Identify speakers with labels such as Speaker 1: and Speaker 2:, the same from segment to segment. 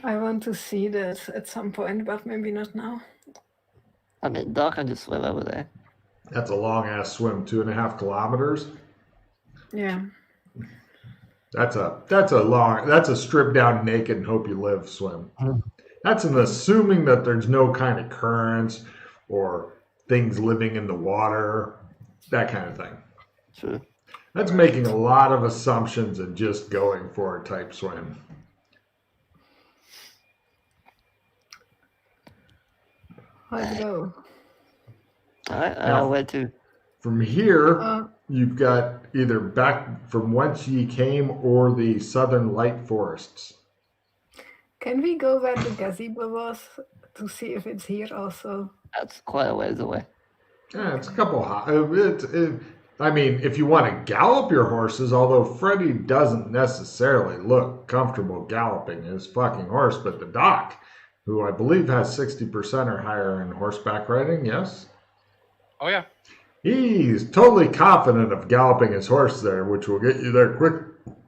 Speaker 1: I want to see this at some point, but maybe not now.
Speaker 2: I mean, Doc can just swim over there.
Speaker 3: That's a long ass swim, 2.5 kilometers.
Speaker 1: Yeah.
Speaker 3: That's a strip down naked and hope you live swim. That's an assuming that there's no kind of currents or things living in the water, that kind of thing.
Speaker 2: True.
Speaker 3: That's making a lot of assumptions and just going for a type swim.
Speaker 1: Let's go.
Speaker 2: All right, where to?
Speaker 3: From here, you've got either back from whence ye came or the southern light forests.
Speaker 1: Can we go where the gazebo was to see if it's here also?
Speaker 2: That's quite a ways away.
Speaker 3: Yeah, it's a couple. I mean, if you want to gallop your horses, although Freddy doesn't necessarily look comfortable galloping his fucking horse, but the doc, who I believe has 60% or higher in horseback riding, yes?
Speaker 4: Oh, yeah.
Speaker 3: He's totally confident of galloping his horse there, which will get you there quick.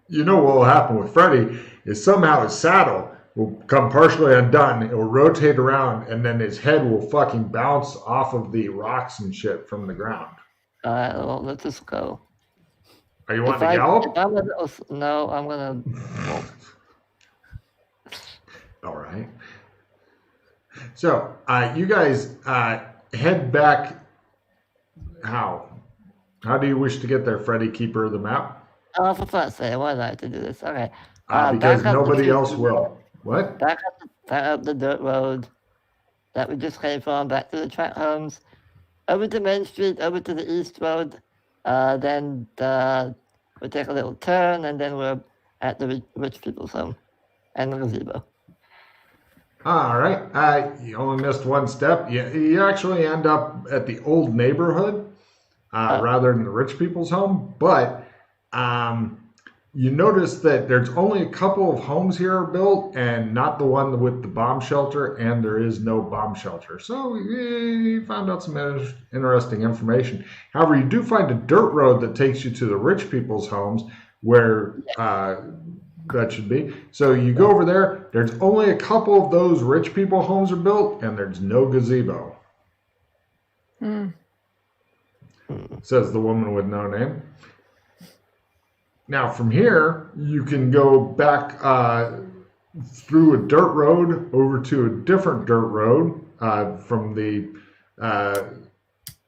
Speaker 3: You know what will happen with Freddy is somehow his saddle will come partially undone, it will rotate around, and then his head will fucking bounce off of the rocks and shit from the ground.
Speaker 2: All right, well, let's just go.
Speaker 3: Are you wanting to gallop?
Speaker 2: No, I'm gonna walk.
Speaker 3: All right. So, you guys head back. How? How do you wish to get there, Freddy, keeper of the map?
Speaker 2: Oh, for fuck's sake, why did I have to do this? Okay.
Speaker 3: Because nobody else will. What?
Speaker 2: Back up the dirt road that we just came from, back to the track homes, over to Main Street, over to the East Road. Then we take a little turn, and then we're at the rich people's home and the gazebo.
Speaker 3: All right. You only missed one step. You actually end up at the old neighborhood rather than the rich people's home. But you notice that there's only a couple of homes here are built and not the one with the bomb shelter, and there is no bomb shelter. So you found out some interesting information. However, you do find a dirt road that takes you to the rich people's homes where that should be. So you go over there. There's only a couple of those rich people homes are built, and there's no gazebo. Says the woman with no name. Now from here, you can go back through a dirt road over to a different dirt road from the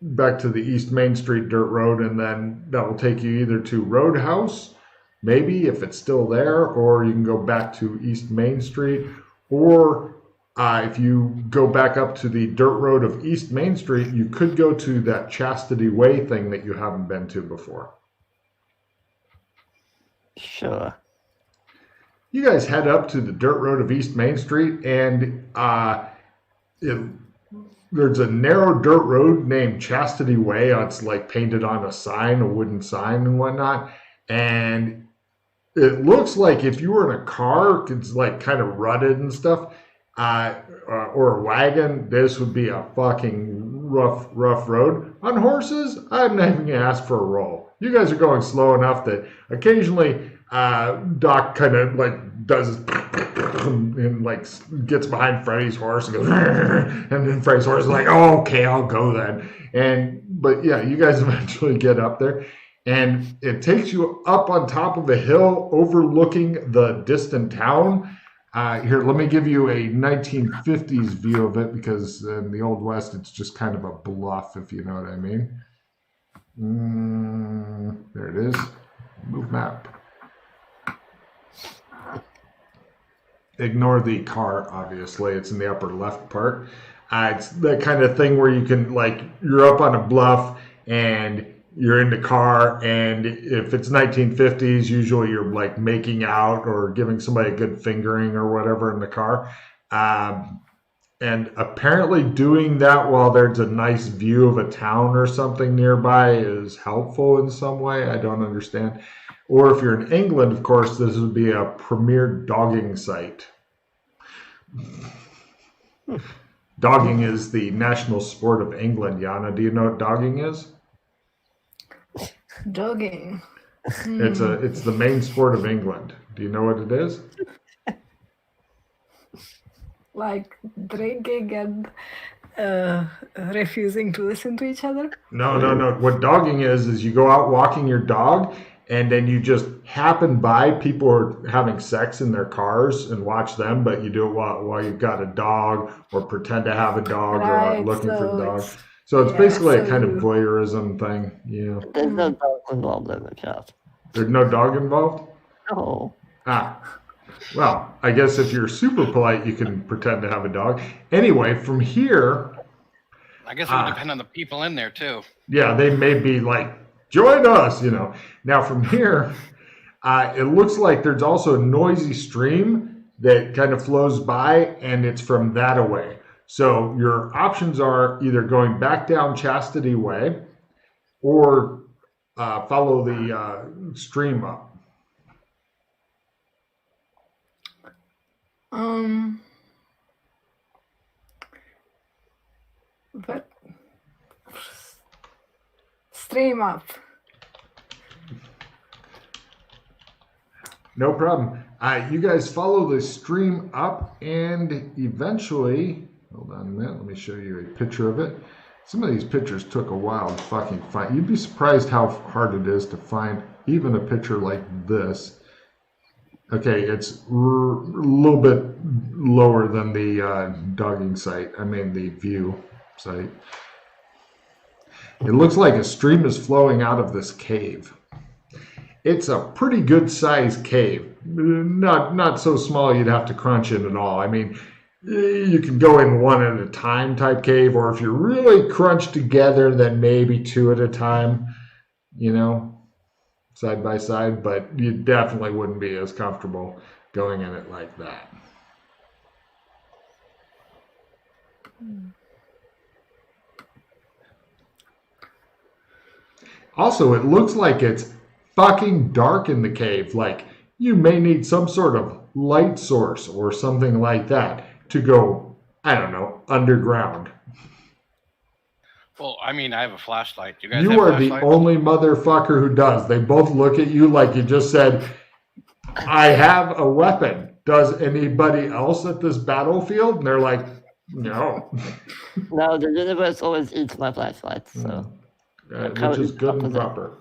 Speaker 3: back to the East Main Street dirt road, and then that will take you either to Roadhouse, maybe if it's still there, or you can go back to East Main Street, or if you go back up to the dirt road of East Main Street, you could go to that Chastity Way thing that you haven't been to before.
Speaker 2: Sure.
Speaker 3: You guys head up to the dirt road of East Main Street, and there's a narrow dirt road named Chastity Way. It's like painted on a sign, a wooden sign and whatnot. And it looks like if you were in a car, it's like kind of rutted and stuff, or a wagon, this would be a fucking rough road. On horses, I'm not even going to ask for a roll. You guys are going slow enough that occasionally Doc kind of like does and like gets behind Freddy's horse and goes, and then Freddy's horse is like, oh, okay, I'll go then. But yeah, you guys eventually get up there, and it takes you up on top of a hill overlooking the distant town. Here, let me give you a 1950s view of it, because in the Old West, it's just kind of a bluff, if you know what I mean. There it is. Move map. Ignore the car, obviously. It's in the upper left part. It's that kind of thing where you can, like, you're up on a bluff and you're in the car, and if it's 1950s, usually you're like making out or giving somebody a good fingering or whatever in the car. And apparently doing that while there's a nice view of a town or something nearby is helpful in some way. I don't understand. Or if you're in England, of course, this would be a premier dogging site. Dogging is the national sport of England. Yana, do you know what dogging is?
Speaker 1: Dogging.
Speaker 3: It's the main sport of England. Do you know what it is?
Speaker 1: like drinking and refusing to listen to each other?
Speaker 3: No. What dogging is you go out walking your dog, and then you just happen by people are having sex in their cars and watch them, but you do it while you've got a dog, or pretend to have a dog, go out
Speaker 1: Right,
Speaker 3: looking for the
Speaker 1: so
Speaker 3: dog.
Speaker 1: it's
Speaker 3: So it's
Speaker 1: yeah,
Speaker 3: basically a
Speaker 1: so
Speaker 3: kind of
Speaker 1: you
Speaker 3: voyeurism thing. Yeah.
Speaker 2: There's no dog involved in the chat.
Speaker 3: There's no dog involved?
Speaker 2: No.
Speaker 3: Well, I guess if you're super polite, you can pretend to have a dog. Anyway, from here,
Speaker 4: I guess it would depend on the people in there too.
Speaker 3: yeah, they may be like, join us, Now from here, it looks like there's also a noisy stream that kind of flows by, and it's from that away. So your options are either going back down Chastity Way or follow the stream up.
Speaker 1: But stream up.
Speaker 3: No problem. You guys follow the stream up, and eventually, hold on a minute, let me show you a picture of it. Some of these pictures took a while to fucking find. You'd be surprised how hard it is to find even a picture like this. Okay, it's a little bit lower than the dogging site. I mean, the view site. It looks like a stream is flowing out of this cave. It's a pretty good sized cave. Not so small you'd have to crunch in at all. I mean, you can go in one at a time type cave, or if you're really crunched together, then maybe two at a time, side by side, but you definitely wouldn't be as comfortable going in it like that. Also, it looks like it's fucking dark in the cave. Like, you may need some sort of light source or something like that to go, I don't know, underground.
Speaker 4: Well, I mean, I have a flashlight. You guys
Speaker 3: You
Speaker 4: have
Speaker 3: are the
Speaker 4: flashlights?
Speaker 3: only motherfucker who does. They both look at you like you just said, I have a weapon. Does anybody else at this battlefield? And they're like, no.
Speaker 2: No, the universe always eats my flashlights, so.
Speaker 3: Which is good and proper.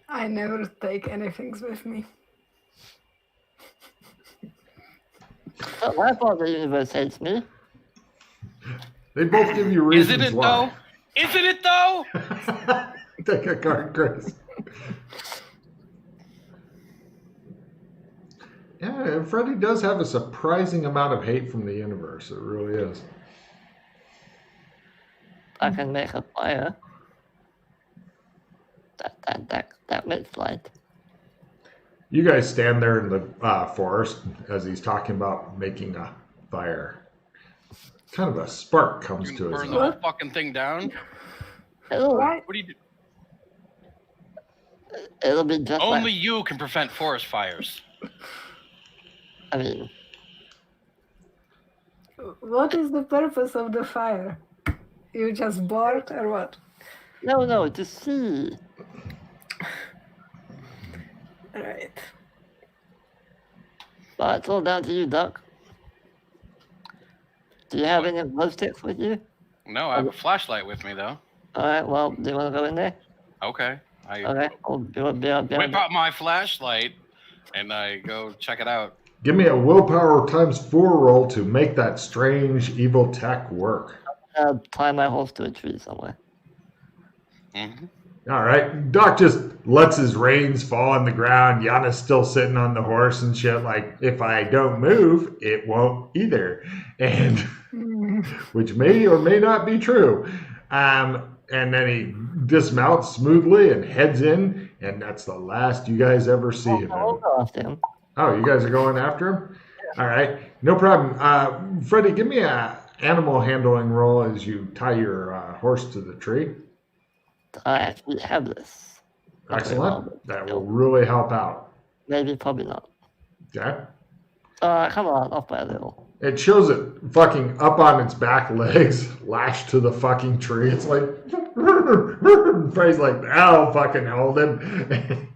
Speaker 1: I never take anything with me.
Speaker 2: It's not my fault the universe hates me.
Speaker 3: They both give you reasons
Speaker 4: Isn't it
Speaker 3: why.
Speaker 4: though? Isn't it though?
Speaker 3: Take a card, Chris. Yeah, Freddy does have a surprising amount of hate from the universe. It really is.
Speaker 2: I can make a fire. That makes light.
Speaker 3: You guys stand there in the forest as he's talking about making a fire. Kind of a spark comes
Speaker 4: You
Speaker 3: to his
Speaker 4: burn the
Speaker 3: eye.
Speaker 4: whole fucking thing down.
Speaker 2: It'll,
Speaker 1: Right?
Speaker 4: What do you do?
Speaker 2: it'll be just
Speaker 4: Only
Speaker 2: like,
Speaker 4: you can prevent forest fires.
Speaker 2: I mean,
Speaker 1: What is the purpose of the fire? You just bored or what?
Speaker 2: no, to see.
Speaker 1: Right.
Speaker 2: But it's all down to you, Duck. Do you have any glow sticks with you?
Speaker 4: No, I have a flashlight with me though.
Speaker 2: Alright, well, do you want to go in there?
Speaker 4: Okay. I
Speaker 2: Okay, I'll be
Speaker 4: whip out my flashlight and I go check it out.
Speaker 3: Give me a willpower ×4 roll to make that strange evil tech work.
Speaker 2: I'll tie my horse to a tree somewhere.
Speaker 4: Mm-hmm.
Speaker 3: All right. Doc just lets his reins fall on the ground. Yana's still sitting on the horse and shit. Like, if I don't move, it won't either. And which may or may not be true. And then he dismounts smoothly and heads in. And that's the last you guys ever see of
Speaker 2: I'll
Speaker 3: him.
Speaker 2: go after him.
Speaker 3: Oh, you guys are going after him? All right. No problem. Freddie, give me a animal handling roll as you tie your horse to the tree.
Speaker 2: I actually have this.
Speaker 3: Excellent. That will really help out.
Speaker 2: Maybe, probably not.
Speaker 3: Okay.
Speaker 2: Come on, off by a little.
Speaker 3: It shows it fucking up on its back legs, lashed to the fucking tree. It's like, Freddie's like, I'll fucking hold him.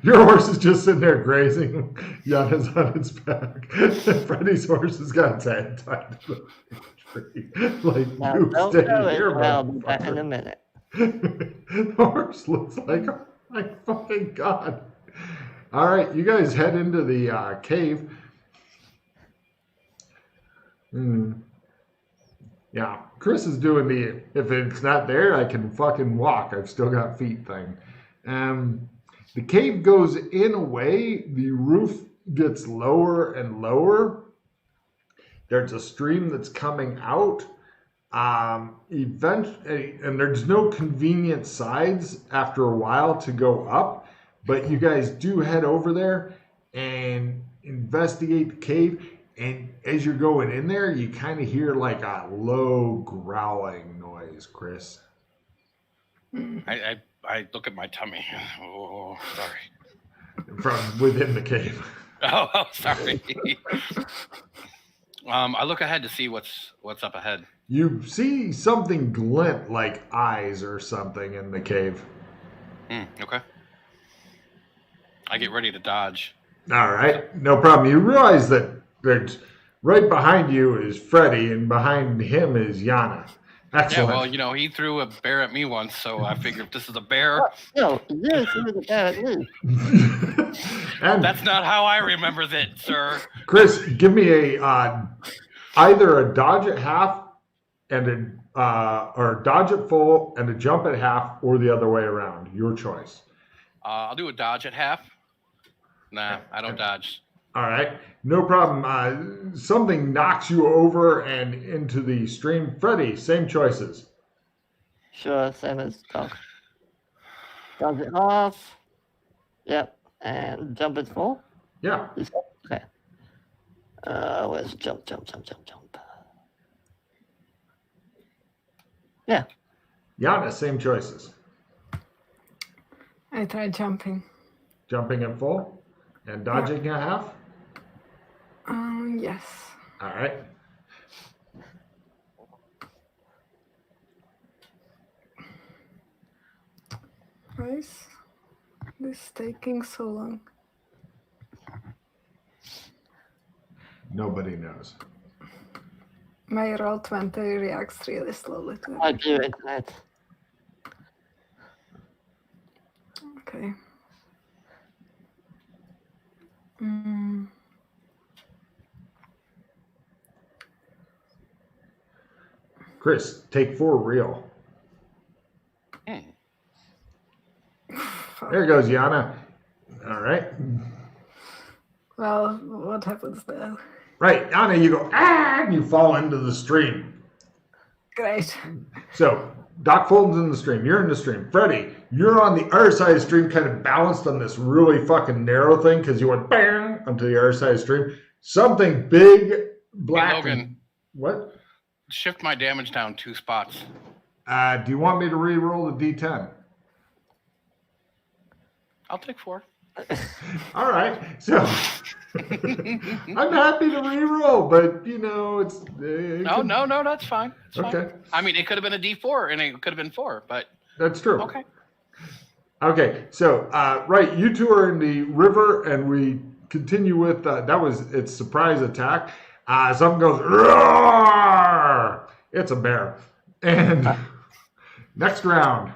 Speaker 3: Your horse is just sitting there grazing. Yana's on its back. Freddy's horse has got its head tied to the tree. Like,
Speaker 2: Now,
Speaker 3: you
Speaker 2: don't
Speaker 3: stay
Speaker 2: do it,
Speaker 3: here,
Speaker 2: or I'll be back in a
Speaker 3: motherfucker.
Speaker 2: minute.
Speaker 3: The horse looks like, oh my fucking god. All right, you guys head into the cave. Yeah, Chris is doing the if it's not there, I can fucking walk. I've still got feet thing. The cave goes in a way, the roof gets lower and lower. There's a stream that's coming out. Eventually, and there's no convenient sides after a while to go up, but you guys do head over there and investigate the cave. And as you're going in there, you kind of hear like a low growling noise, Chris.
Speaker 4: I look at my tummy. Oh, sorry.
Speaker 3: From within the cave.
Speaker 4: Oh, sorry. I look ahead to see what's up ahead.
Speaker 3: You see something glint like eyes or something in the cave.
Speaker 4: Okay. I get ready to dodge.
Speaker 3: All right, no problem. You realize that there's right behind you is Freddy, and behind him is Yana. Excellent.
Speaker 4: Yeah, well, he threw a bear at me once, so I figured if this is a bear.
Speaker 2: No, you threw the bear at me.
Speaker 3: And
Speaker 4: That's not how I remember it, sir.
Speaker 3: Chris, give me a either a dodge at half and or dodge at full and a jump at half, or the other way around. Your choice.
Speaker 4: I'll do a dodge at half. Nah, I don't dodge.
Speaker 3: All right, no problem. Something knocks you over and into the stream. Freddy, same choices.
Speaker 2: Sure, same as Doc. Dodge it off. Yep, and jump it full.
Speaker 3: Yeah.
Speaker 2: Okay. Where's jump? Yeah.
Speaker 3: Yana, same choices.
Speaker 1: I tried jumping.
Speaker 3: Jumping at full and dodging at half.
Speaker 1: Yes.
Speaker 3: All right.
Speaker 1: Why is this taking so long?
Speaker 3: Nobody knows.
Speaker 1: My roll 20 reacts really slowly to
Speaker 2: I
Speaker 1: it.
Speaker 2: do it, right.
Speaker 1: Okay.
Speaker 3: Chris, take 4 real. There goes Yana. All right.
Speaker 1: Well, what happens now?
Speaker 3: Right, Yana, you go, and you fall into the stream.
Speaker 1: Great.
Speaker 3: So, Doc Fulton's in the stream. You're in the stream. Freddy, you're on the other side of the stream, kind of balanced on this really fucking narrow thing because you went bang onto the other side of the stream. Something big, black.
Speaker 4: Hey, Logan.
Speaker 3: What?
Speaker 4: Shift my damage down 2 spots.
Speaker 3: Do you want me to re-roll the D10?
Speaker 4: I'll take 4.
Speaker 3: All right. So, I'm happy to re-roll, but, it's...
Speaker 4: No, that's fine. It's fine.
Speaker 3: Okay.
Speaker 4: I mean, it could have been a D4, and it could have been 4, but...
Speaker 3: That's true.
Speaker 4: Okay.
Speaker 3: Okay, so, right, you two are in the river, and we continue with, that was its surprise attack. Something goes, roar! It's a bear. And next round,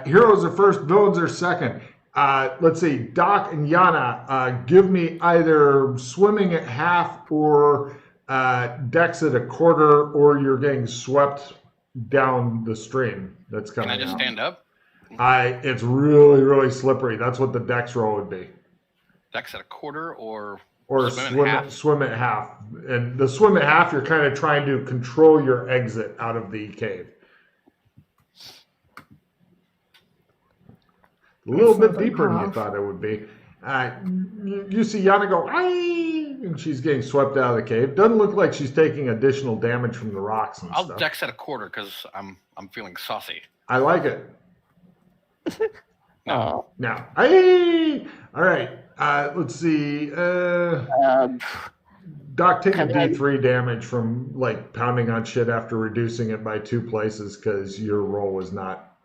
Speaker 3: heroes are first, villains are second. Let's see, Doc and Yana, give me either swimming at half or Dex at a quarter, or you're getting swept down the stream that's coming
Speaker 4: Can I just
Speaker 3: out.
Speaker 4: stand up?
Speaker 3: It's really, really slippery. That's what the Dex roll would be.
Speaker 4: Dex at a quarter or
Speaker 3: Swim at half. And the swim at half, you're kind of trying to control your exit out of the cave. A little bit deeper than you thought it would be. You see Yana go, aye, and she's getting swept out of the cave. Doesn't look like she's taking additional damage from the rocks and
Speaker 4: I'll
Speaker 3: stuff.
Speaker 4: Dex at a quarter because I'm feeling saucy.
Speaker 3: I like it.
Speaker 2: Oh.
Speaker 3: Now, aye! All right. Let's see. Doc, take a D3 damage from like pounding on shit after reducing it by 2 places because your roll was not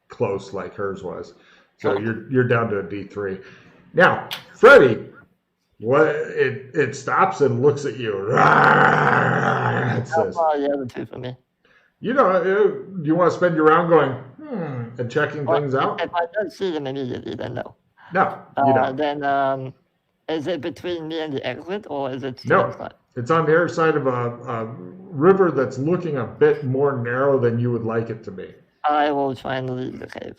Speaker 3: close like hers was. So you're down to a D3. Now, Freddy, it stops and looks at you. It says,
Speaker 2: the other two for me.
Speaker 3: you want to spend your round going, and checking things out?
Speaker 2: If I don't see them immediately, then no.
Speaker 3: No, you don't.
Speaker 2: Then, is it between me and the exit, or is it
Speaker 3: No,
Speaker 2: inside?
Speaker 3: it's on the other side of a river that's looking a bit more narrow than you would like it to be.
Speaker 2: I will try and leave the cave.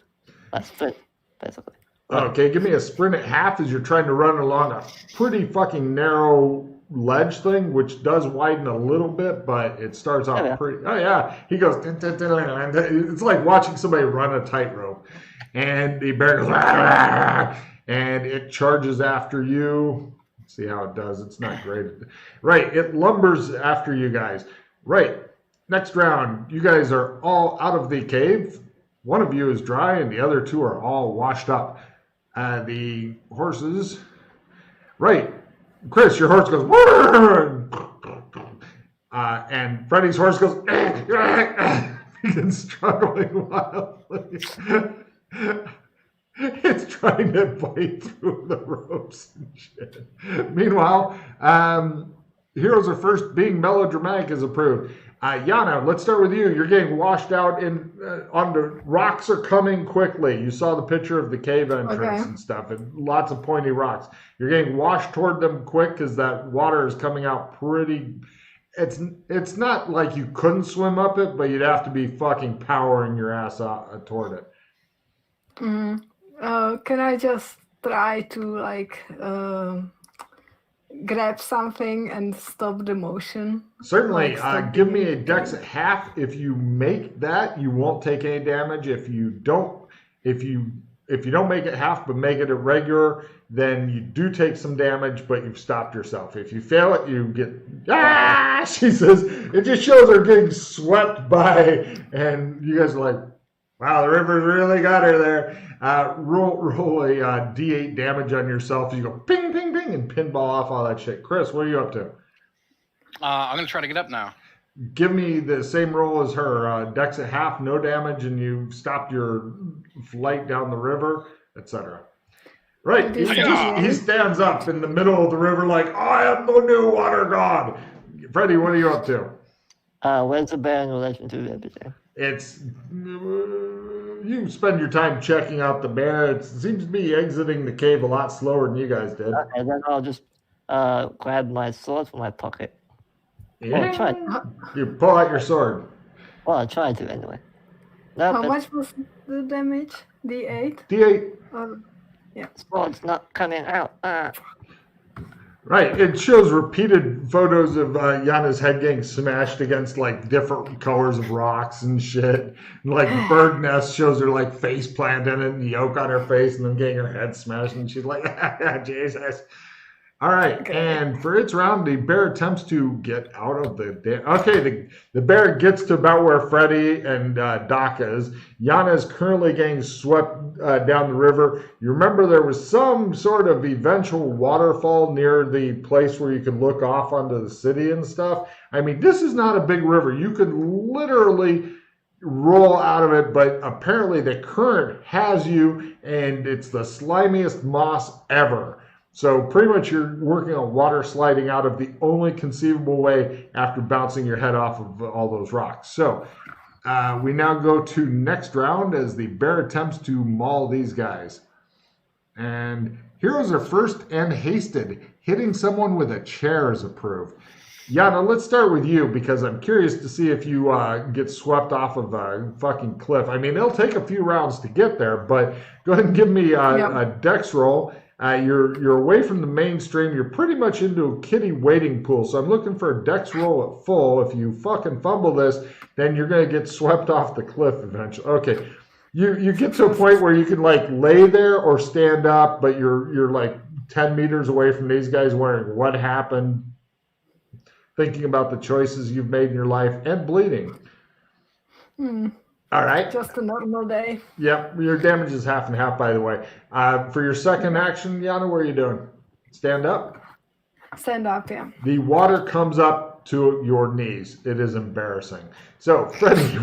Speaker 2: That's it, basically.
Speaker 3: Okay, give me a sprint at half as you're trying to run along a pretty fucking narrow ledge thing, which does widen a little bit, but it starts off pretty. Oh yeah, he goes. It's like watching somebody run a tightrope, and the bear goes, and it charges after you. See how it does. It's not great. Right, it lumbers after you guys. Right, next round, you guys are all out of the cave. One of you is dry, and the other two are all washed up. The horses. Right. Chris, your horse goes. And Freddy's horse goes. Begins struggling wildly. It's trying to bite through the ropes and shit. Meanwhile, Heroes Are First being melodramatic is approved. Yana, let's start with you. You're getting washed out on the rocks are coming quickly. You saw the picture of the cave entrance and stuff, and lots of pointy rocks. You're getting washed toward them quick because that water is coming out pretty. It's not like you couldn't swim up it, but you'd have to be fucking powering your ass out toward it.
Speaker 1: Can I just try to grab something and stop the motion?
Speaker 3: Certainly. Give me a dex at half. If you make that, you won't take any damage. If you don't make it half but make it a regular, then you do take some damage, but you've stopped yourself. If you fail it, you get she says. It just shows her getting swept by, and you guys are like, wow, the river's really got her there. Roll a D8 damage on yourself. You go ping, ping, ping, and pinball off all that shit. Chris, what are you up to?
Speaker 4: I'm going to try to get up now.
Speaker 3: Give me the same roll as her. Dex at half, no damage, and you stopped your flight down the river, etc. Right. He stands up in the middle of the river like, I am the new water god. Freddy, what are you up to?
Speaker 2: Where's the bear in relation to everything?
Speaker 3: It's you spend your time checking out the bear. It seems to be exiting the cave a lot slower than you guys did.
Speaker 2: Okay, then I'll just grab my sword from my pocket.
Speaker 3: Yeah. You pull out your sword.
Speaker 2: Well, I tried to anyway. No,
Speaker 1: How much was the damage? D8?
Speaker 3: D8.
Speaker 1: Yeah.
Speaker 2: Sword's not coming out.
Speaker 3: Right. It shows repeated photos of Yana's head getting smashed against like different colors of rocks and shit. And, like bird nest shows her like face planted in it and yolk on her face and then getting her head smashed and she's like, Jesus. All right. Okay. And for its round, the bear attempts to get out of the okay, the bear gets to about where Freddy and Doc is. Yana is currently getting swept down the river. You remember there was some sort of eventual waterfall near the place where you could look off onto the city and stuff. I mean, this is not a big river. You could literally roll out of it, but apparently the current has you, and it's the slimiest moss ever. So pretty much you're working on water sliding out of the only conceivable way after bouncing your head off of all those rocks. So we now go to next round as the bear attempts to maul these guys. And Heroes Are First and hasted. Hitting someone with a chair is approved. Yana, let's start with you because I'm curious to see if you get swept off of a fucking cliff. I mean, it'll take a few rounds to get there, but go ahead and give me a dex roll. You're away from the mainstream. You're pretty much into a kiddie wading pool. So I'm looking for a dex roll at full. If you fucking fumble this, then you're going to get swept off the cliff eventually. Okay. You get to a point where you can like lay there or stand up, but you're like 10 meters away from these guys wondering what happened, thinking about the choices you've made in your life, and bleeding. All right.
Speaker 1: Just a normal day.
Speaker 3: Yep. Your damage is half and half, by the way. For your second action, Yana, what are you doing? Stand up?
Speaker 1: Stand up, yeah.
Speaker 3: The water comes up to your knees. It is embarrassing. So, Freddie,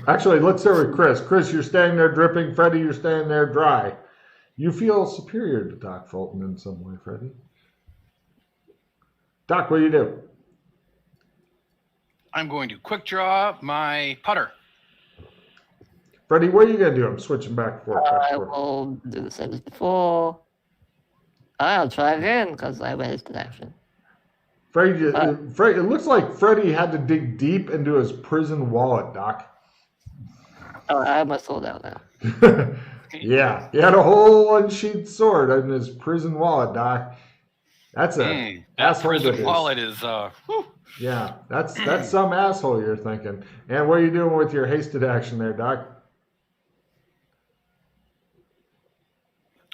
Speaker 3: actually, let's start with Chris. Chris, you're standing there dripping. Freddie, you're standing there dry. You feel superior to Doc Fulton in some way, Freddie. Doc, what do you do?
Speaker 4: I'm going to quick draw my putter.
Speaker 3: Freddie, what are you going to do? I'm switching back and forth.
Speaker 2: I will do the same as before. I'll try again because I wasted action.
Speaker 3: Freddie, it looks like Freddie had to dig deep into his prison wallet, Doc.
Speaker 2: Oh, I have my sword out now.
Speaker 3: Yeah, he had a whole unsheathed sword in his prison wallet, Doc. That's a
Speaker 4: that prison wallet is
Speaker 3: yeah, that's some asshole you're thinking. And what are you doing with your hasted action there, Doc?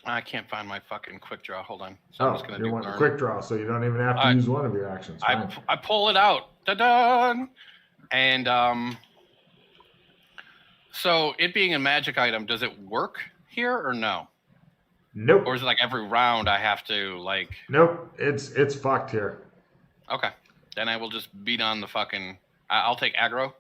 Speaker 4: I can't find my fucking quick draw. Hold on. So I'm just gonna
Speaker 3: you want a quick draw, so you don't even have to use one of your actions.
Speaker 4: I pull it out. Da-dun! And so it being a magic item, does it work here or no?
Speaker 3: Nope.
Speaker 4: Or is it like every round I have to like?
Speaker 3: Nope. It's fucked here.
Speaker 4: Okay. Then I will just beat on the fucking. I'll take aggro.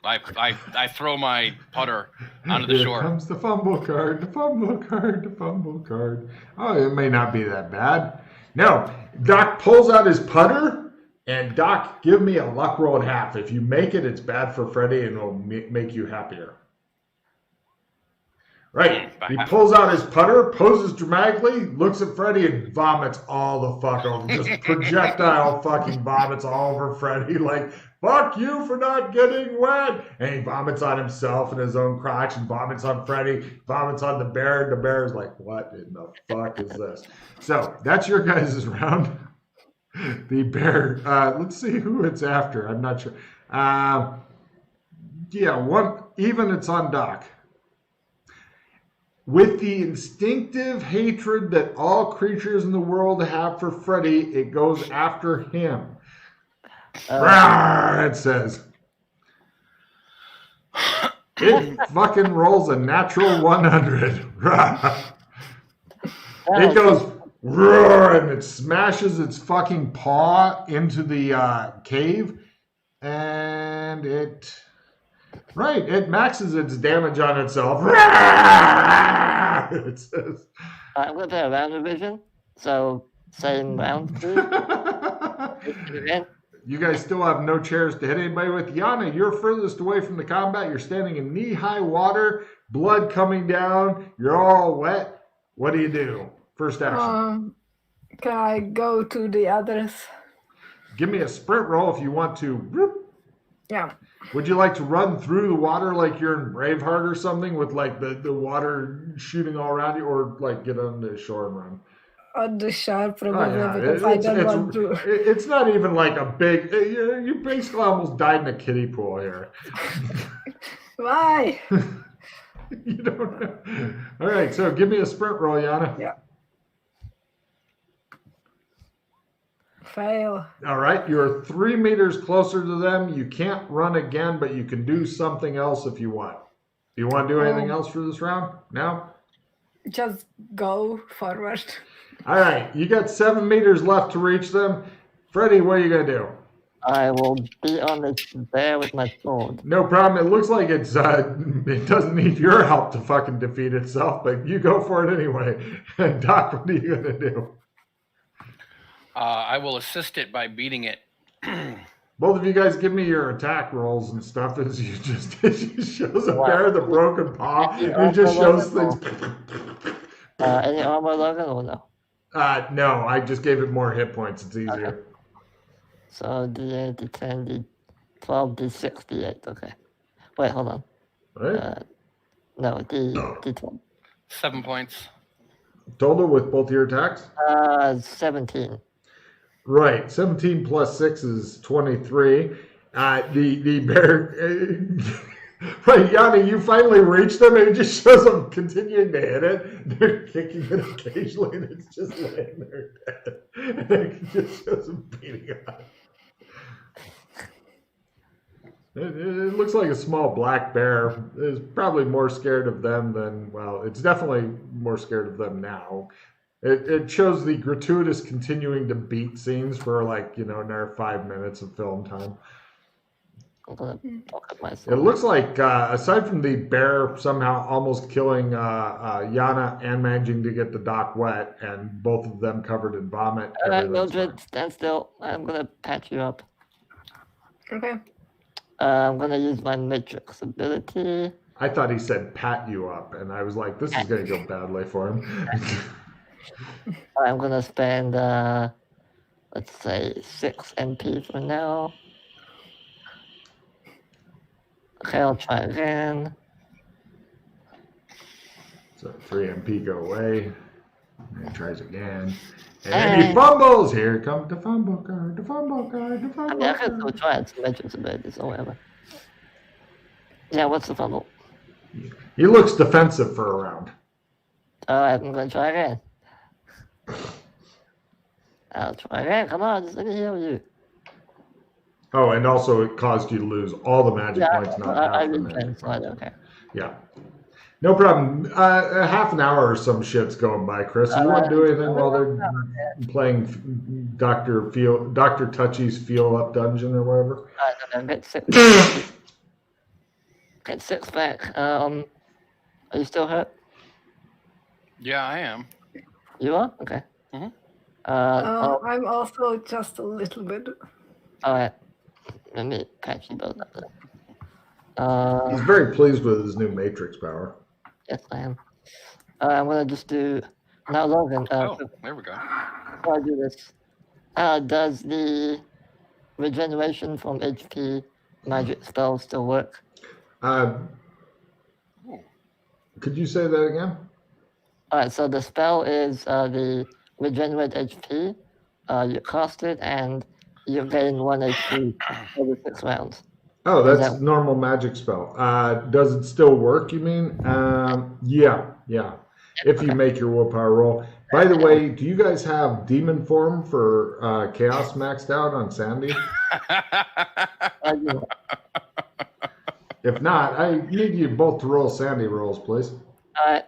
Speaker 4: I throw my putter onto the shore.
Speaker 3: Here comes the fumble card, the fumble card, the fumble card. Oh, it may not be that bad. No, Doc pulls out his putter, and Doc, give me a luck roll at half. If you make it, it's bad for Freddie, and it'll make you happier. Right. He pulls out his putter, poses dramatically, looks at Freddie, and vomits all the fuck over. Just projectile fucking vomits all over Freddie, like, fuck you for not getting wet. And he vomits on himself in his own crotch, and vomits on Freddie, vomits on the bear, and the bear is like, what in the fuck is this? So that's your guys' round. The bear, let's see who it's after. I'm not sure. It's on Doc. With the instinctive hatred that all creatures in the world have for Freddy, it goes after him. It says. It fucking rolls a natural 100. It goes roar, and it smashes its fucking paw into the cave, and it maxes its damage on itself. It says.
Speaker 2: I'm going to play a round revision, so same round two.
Speaker 3: You guys still have no chairs to hit anybody with. Yana, you're furthest away from the combat. You're standing in knee-high water, blood coming down. You're all wet. What do you do? First action.
Speaker 1: Can I go to the others?
Speaker 3: Give me a sprint roll if you want to.
Speaker 1: Yeah.
Speaker 3: Would you like to run through the water like you're in Braveheart or something with like the water shooting all around you, or like get on the shore and run?
Speaker 1: On the shore, probably, because I don't want to.
Speaker 3: It's not even like a big. You basically almost died in a kiddie pool here.
Speaker 1: Why?
Speaker 3: You don't know. All right, so give me a sprint roll, Yana.
Speaker 1: Yeah. Fail.
Speaker 3: All right, you're 3 meters closer to them. You can't run again, but you can do something else if you want. Do you want to do anything else for this round? No?
Speaker 1: Just go forward.
Speaker 3: All right, you got 7 meters left to reach them. Freddie, what are you going to do?
Speaker 2: I will be on this bear with my sword.
Speaker 3: No problem. It looks like it doesn't need your help to fucking defeat itself, but you go for it anyway. Doc, what are you going to do?
Speaker 4: I will assist it by beating it.
Speaker 3: Both of you guys give me your attack rolls and stuff as it just shows a bear the broken paw. It just shows things.
Speaker 2: Any armor, Logan, or no?
Speaker 3: No, I just gave it more hit points. It's easier.
Speaker 2: Okay. So D8, D10, D12, D6, D8. Okay. Wait, hold on.
Speaker 3: Right?
Speaker 2: No, D12.
Speaker 4: 7 points.
Speaker 3: Total with both your attacks?
Speaker 2: 17.
Speaker 3: Right. 17 plus 6 is 23. The bear... Right, Yanni, you finally reached them, and it just shows them continuing to hit it. They're kicking it occasionally, and it's just laying there dead. And it just shows them beating on it. It looks like a small black bear. It's probably more scared of them than, well, it's definitely more scared of them now. It shows the gratuitous continuing to beat scenes for like, another 5 minutes of film time.
Speaker 2: I'm gonna pocket my
Speaker 3: It
Speaker 2: sword.
Speaker 3: looks like, aside from the bear somehow almost killing Yana and managing to get the dock wet, and both of them covered in vomit, everything's
Speaker 2: Mildred,
Speaker 3: fine.
Speaker 2: stand still. I'm gonna patch you up.
Speaker 1: Okay.
Speaker 2: I'm gonna use my Matrix ability.
Speaker 3: I thought he said pat you up, and I was like, this is going to go badly for him.
Speaker 2: I'm gonna spend, let's say, 6 MP for now. Okay, I'll try again.
Speaker 3: So 3 MP go away. And he tries again. And he fumbles. Here comes the fumble card, the fumble card, the
Speaker 2: I
Speaker 3: fumble
Speaker 2: mean, I can still
Speaker 3: card.
Speaker 2: try it, Matrix abilities or whatever. Yeah, what's the fumble?
Speaker 3: He looks defensive for a round.
Speaker 2: Alright, I'm gonna try again. I'll try again. Come on, just let me heal you.
Speaker 3: Oh, and also it caused you to lose all the magic points, not
Speaker 2: I
Speaker 3: half the
Speaker 2: didn't
Speaker 3: magic
Speaker 2: so I
Speaker 3: points.
Speaker 2: don't care.
Speaker 3: Yeah. No problem. Half an hour or some shit's going by, Chris. You want to do anything while they're playing Dr. Touchy's Feel Up Dungeon or whatever?
Speaker 2: Get 6. Get 6 back. Are you still hurt?
Speaker 4: Yeah, I am.
Speaker 2: You are? Okay.
Speaker 4: Mhm.
Speaker 1: I'm also just a little bit.
Speaker 2: Alright. Let me patch you both up then.
Speaker 3: He's very pleased with his new Matrix power.
Speaker 2: Yes, I am. I'm gonna just do now, Logan.
Speaker 4: Oh, there we go.
Speaker 2: Before I do this, does the regeneration from HP magic spell still work?
Speaker 3: Could you say that again?
Speaker 2: Alright, so the spell is the regenerate HP. You cast it and you gain 1 HP every 6 rounds.
Speaker 3: Oh,
Speaker 2: Is
Speaker 3: that's
Speaker 2: that-
Speaker 3: normal magic spell. Does it still work, you mean? Yeah. If you make your willpower roll. By the way, do you guys have demon form for chaos maxed out on Sandy?
Speaker 2: I do.
Speaker 3: If not, I need you both to roll Sandy rolls, please.
Speaker 2: Alright,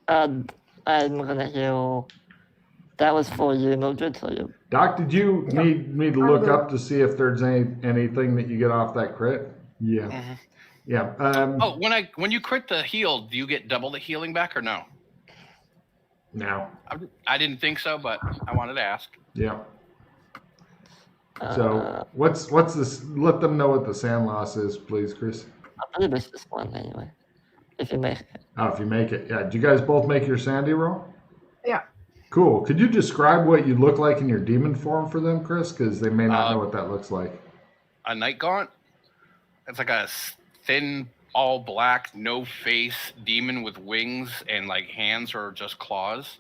Speaker 2: I'm gonna heal. That was for you, Mildred. So you.
Speaker 3: Doc, did you need me to look up to see if there's anything that you get off that crit? Yeah.
Speaker 4: Mhm.
Speaker 3: Yeah.
Speaker 4: Oh, when you crit the heal, do you get double the healing back or no?
Speaker 3: Now.
Speaker 4: I didn't think so, but I wanted to ask.
Speaker 3: Yeah. So what's this? Let them know what the sand loss is, please, Chris.
Speaker 2: I believe it's this one anyway. If you make it.
Speaker 3: Oh, if you make it. Yeah. Did you guys both make your Sandy roll?
Speaker 1: Yeah.
Speaker 3: Cool. Could you describe what you look like in your demon form for them, Chris? Because they may not know what that looks like.
Speaker 4: A night gaunt. It's like a thin, all black, no face demon with wings and like hands or just claws.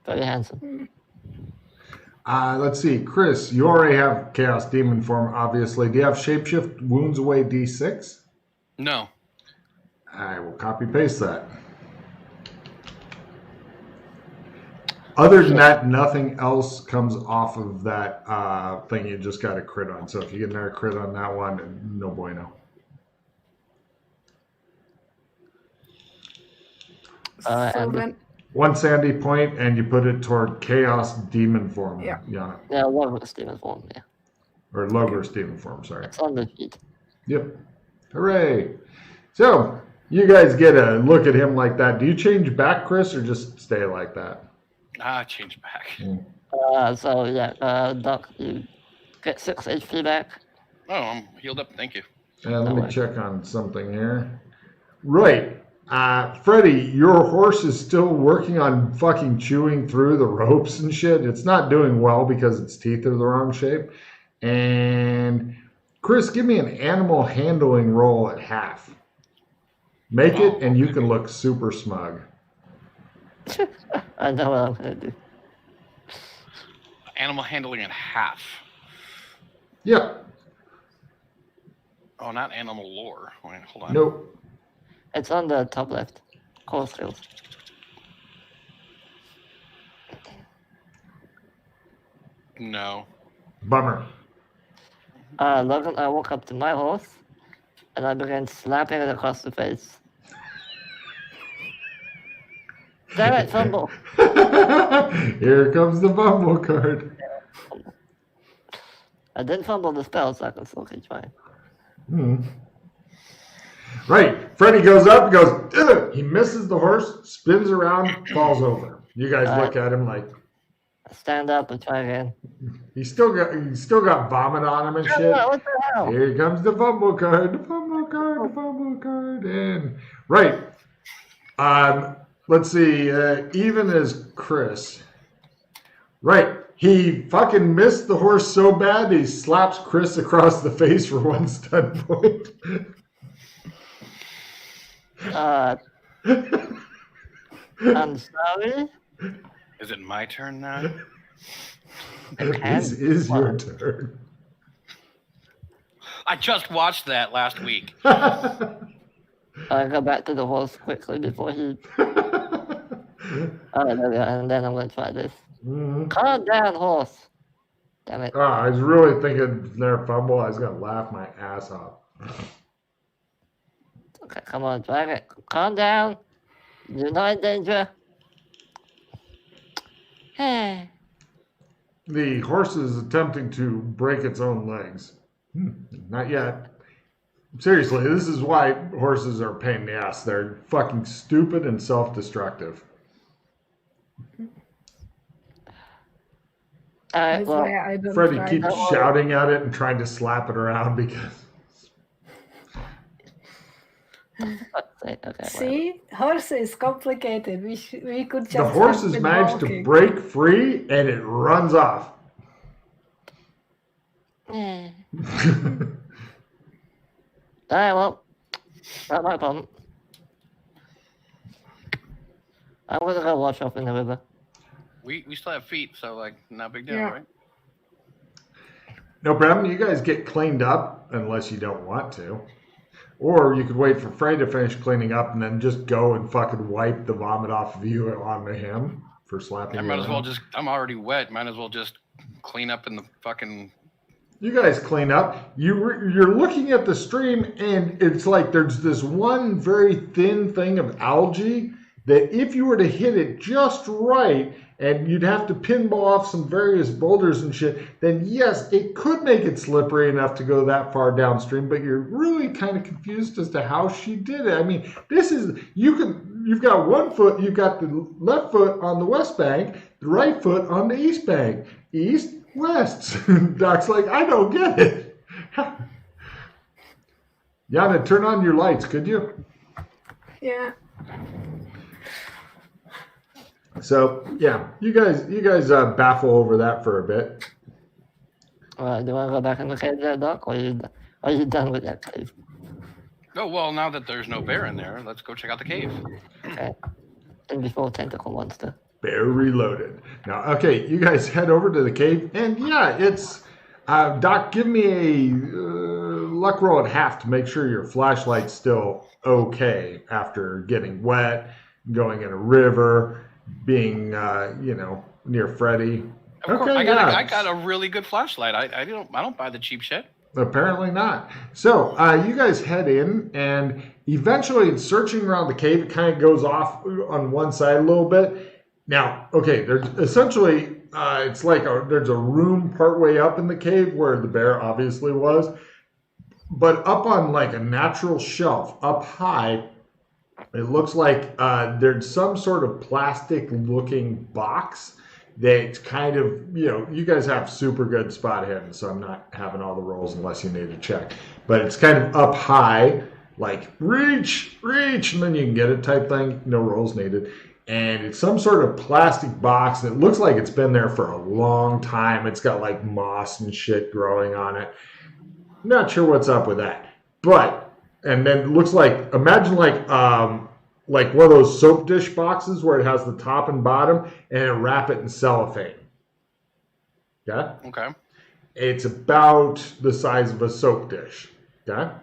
Speaker 2: Very handsome.
Speaker 3: Let's see. Chris, you already have Chaos Demon form, obviously. Do you have Shapeshift Wounds Away D6?
Speaker 4: No.
Speaker 3: I will copy paste that. Other than that, nothing else comes off of that thing you just got a crit on. So if you get another crit on that one, no bueno.
Speaker 1: So
Speaker 2: and-
Speaker 1: then,
Speaker 3: 1 Sandy point, and you put it toward Chaos Demon form.
Speaker 1: Yeah.
Speaker 3: Yeah.
Speaker 2: Yeah, Logos demon form. Yeah,
Speaker 3: Or Logos Demon form, sorry.
Speaker 2: it's on the sheet.
Speaker 3: Yep. Hooray. So, you guys get a look at him like that. Do you change back, Chris, or just stay like that?
Speaker 4: Change back.
Speaker 2: So yeah, Doc, you get 6 HP back.
Speaker 4: Oh, I'm healed up. Thank you.
Speaker 3: Let me check on something here. Right. Freddie, your horse is still working on fucking chewing through the ropes and shit. It's not doing well because its teeth are the wrong shape. And Chris, give me an animal handling roll at half. Make it, and you can look super smug.
Speaker 2: I know what I'm gonna do.
Speaker 4: Animal handling at half.
Speaker 3: Yep.
Speaker 4: Oh, not animal lore. Wait, hold on.
Speaker 3: Nope.
Speaker 2: It's on the top left. Core skills.
Speaker 4: No.
Speaker 3: Bummer.
Speaker 2: Logan, I walk up to my horse and I began slapping it across the face. Damn it, fumble.
Speaker 3: Here comes the fumble card.
Speaker 2: I didn't fumble the spell, so I can still keep trying.
Speaker 3: Right. Freddy goes up, goes, ugh! He misses the horse, spins around, falls over. You guys look at him like,
Speaker 2: Stand up and try again.
Speaker 3: he's still got vomit on him and shit.
Speaker 2: What the hell?
Speaker 3: Here comes the fumble card, the fumble card, the fumble card, and right. Let's see. Even as Chris. Right. He fucking missed the horse so bad he slaps Chris across the face for 1 stun point.
Speaker 2: I'm sorry.
Speaker 4: Is it my turn now?
Speaker 3: This is your turn.
Speaker 4: I just watched that last week.
Speaker 2: I go back to the horse quickly before he. There we go. And then I'm going to try this. Calm down, horse. Damn it.
Speaker 3: Oh, I was really thinking their fumble. I was going to laugh my ass off.
Speaker 2: Okay, come on, drag it. Calm down. You're not in danger. Hey.
Speaker 3: The horse is attempting to break its own legs. Not yet. Seriously, this is why horses are a pain in the ass. They're fucking stupid and self-destructive.
Speaker 1: That's
Speaker 2: Well,
Speaker 1: why I don't
Speaker 3: Freddy
Speaker 1: try
Speaker 3: keeps
Speaker 1: that.
Speaker 3: shouting at it and trying to slap it around because...
Speaker 2: okay,
Speaker 1: See, horse is complicated. We could just.
Speaker 3: The horse
Speaker 1: have
Speaker 3: has
Speaker 1: been
Speaker 3: managed to
Speaker 1: walking.
Speaker 3: break free and it runs off.
Speaker 2: Alright, well, not my problem. I'm gonna go wash off in the river.
Speaker 4: We still have feet, so like not a big deal,
Speaker 1: Yeah.
Speaker 4: right?
Speaker 3: No problem. You guys get cleaned up unless you don't want to. Or you could wait for Frey to finish cleaning up and then just go and fucking wipe the vomit off of you onto him for slapping
Speaker 4: I
Speaker 3: you
Speaker 4: might as well
Speaker 3: around.
Speaker 4: just. I'm already wet. Might as well just clean up in the fucking.
Speaker 3: You guys clean up. You're looking at the stream and it's like there's this one very thin thing of algae that if you were to hit it just right and you'd have to pinball off some various boulders and shit, then yes, it could make it slippery enough to go that far downstream, but you're really kind of confused as to how she did it. I mean, this is, you've got one foot, you've got the left foot on the west bank, the right foot on the east bank. East, west. Doc's like, I don't get it. Yana, turn on your lights, could you?
Speaker 1: Yeah.
Speaker 3: So yeah, you guys baffle over that for a bit.
Speaker 2: Alright, do you want to go back in the cave there, Doc? Or are you done with that cave?
Speaker 4: Oh well, now that there's no bear in there, let's go check out the cave.
Speaker 2: Okay. And before tentacle monster.
Speaker 3: Bear reloaded. Now, okay, you guys head over to the cave, and yeah, it's Doc. Give me a luck roll at half to make sure your flashlight's still okay after getting wet, going in a river, being near Freddy.
Speaker 4: Of course,
Speaker 3: Okay,
Speaker 4: I got a really good flashlight. I don't buy the cheap shit.
Speaker 3: Apparently not. So you guys head in, and eventually, in searching around the cave, it kind of goes off on one side a little bit. Now, okay, there's essentially it's like there's a room partway up in the cave where the bear obviously was, but up on like a natural shelf up high, it looks like there's some sort of plastic-looking box. That's kind of, you guys have super good spot hidden, so I'm not having all the rolls unless you need to check. But it's kind of up high, like reach, and then you can get it type thing. No rolls needed. And it's some sort of plastic box that looks like it's been there for a long time. It's got like moss and shit growing on it. Not sure what's up with that. And then it looks like, imagine like one of those soap dish boxes where it has the top and bottom, and wrap it in cellophane. Yeah?
Speaker 4: Okay.
Speaker 3: It's about the size of a soap dish. Yeah?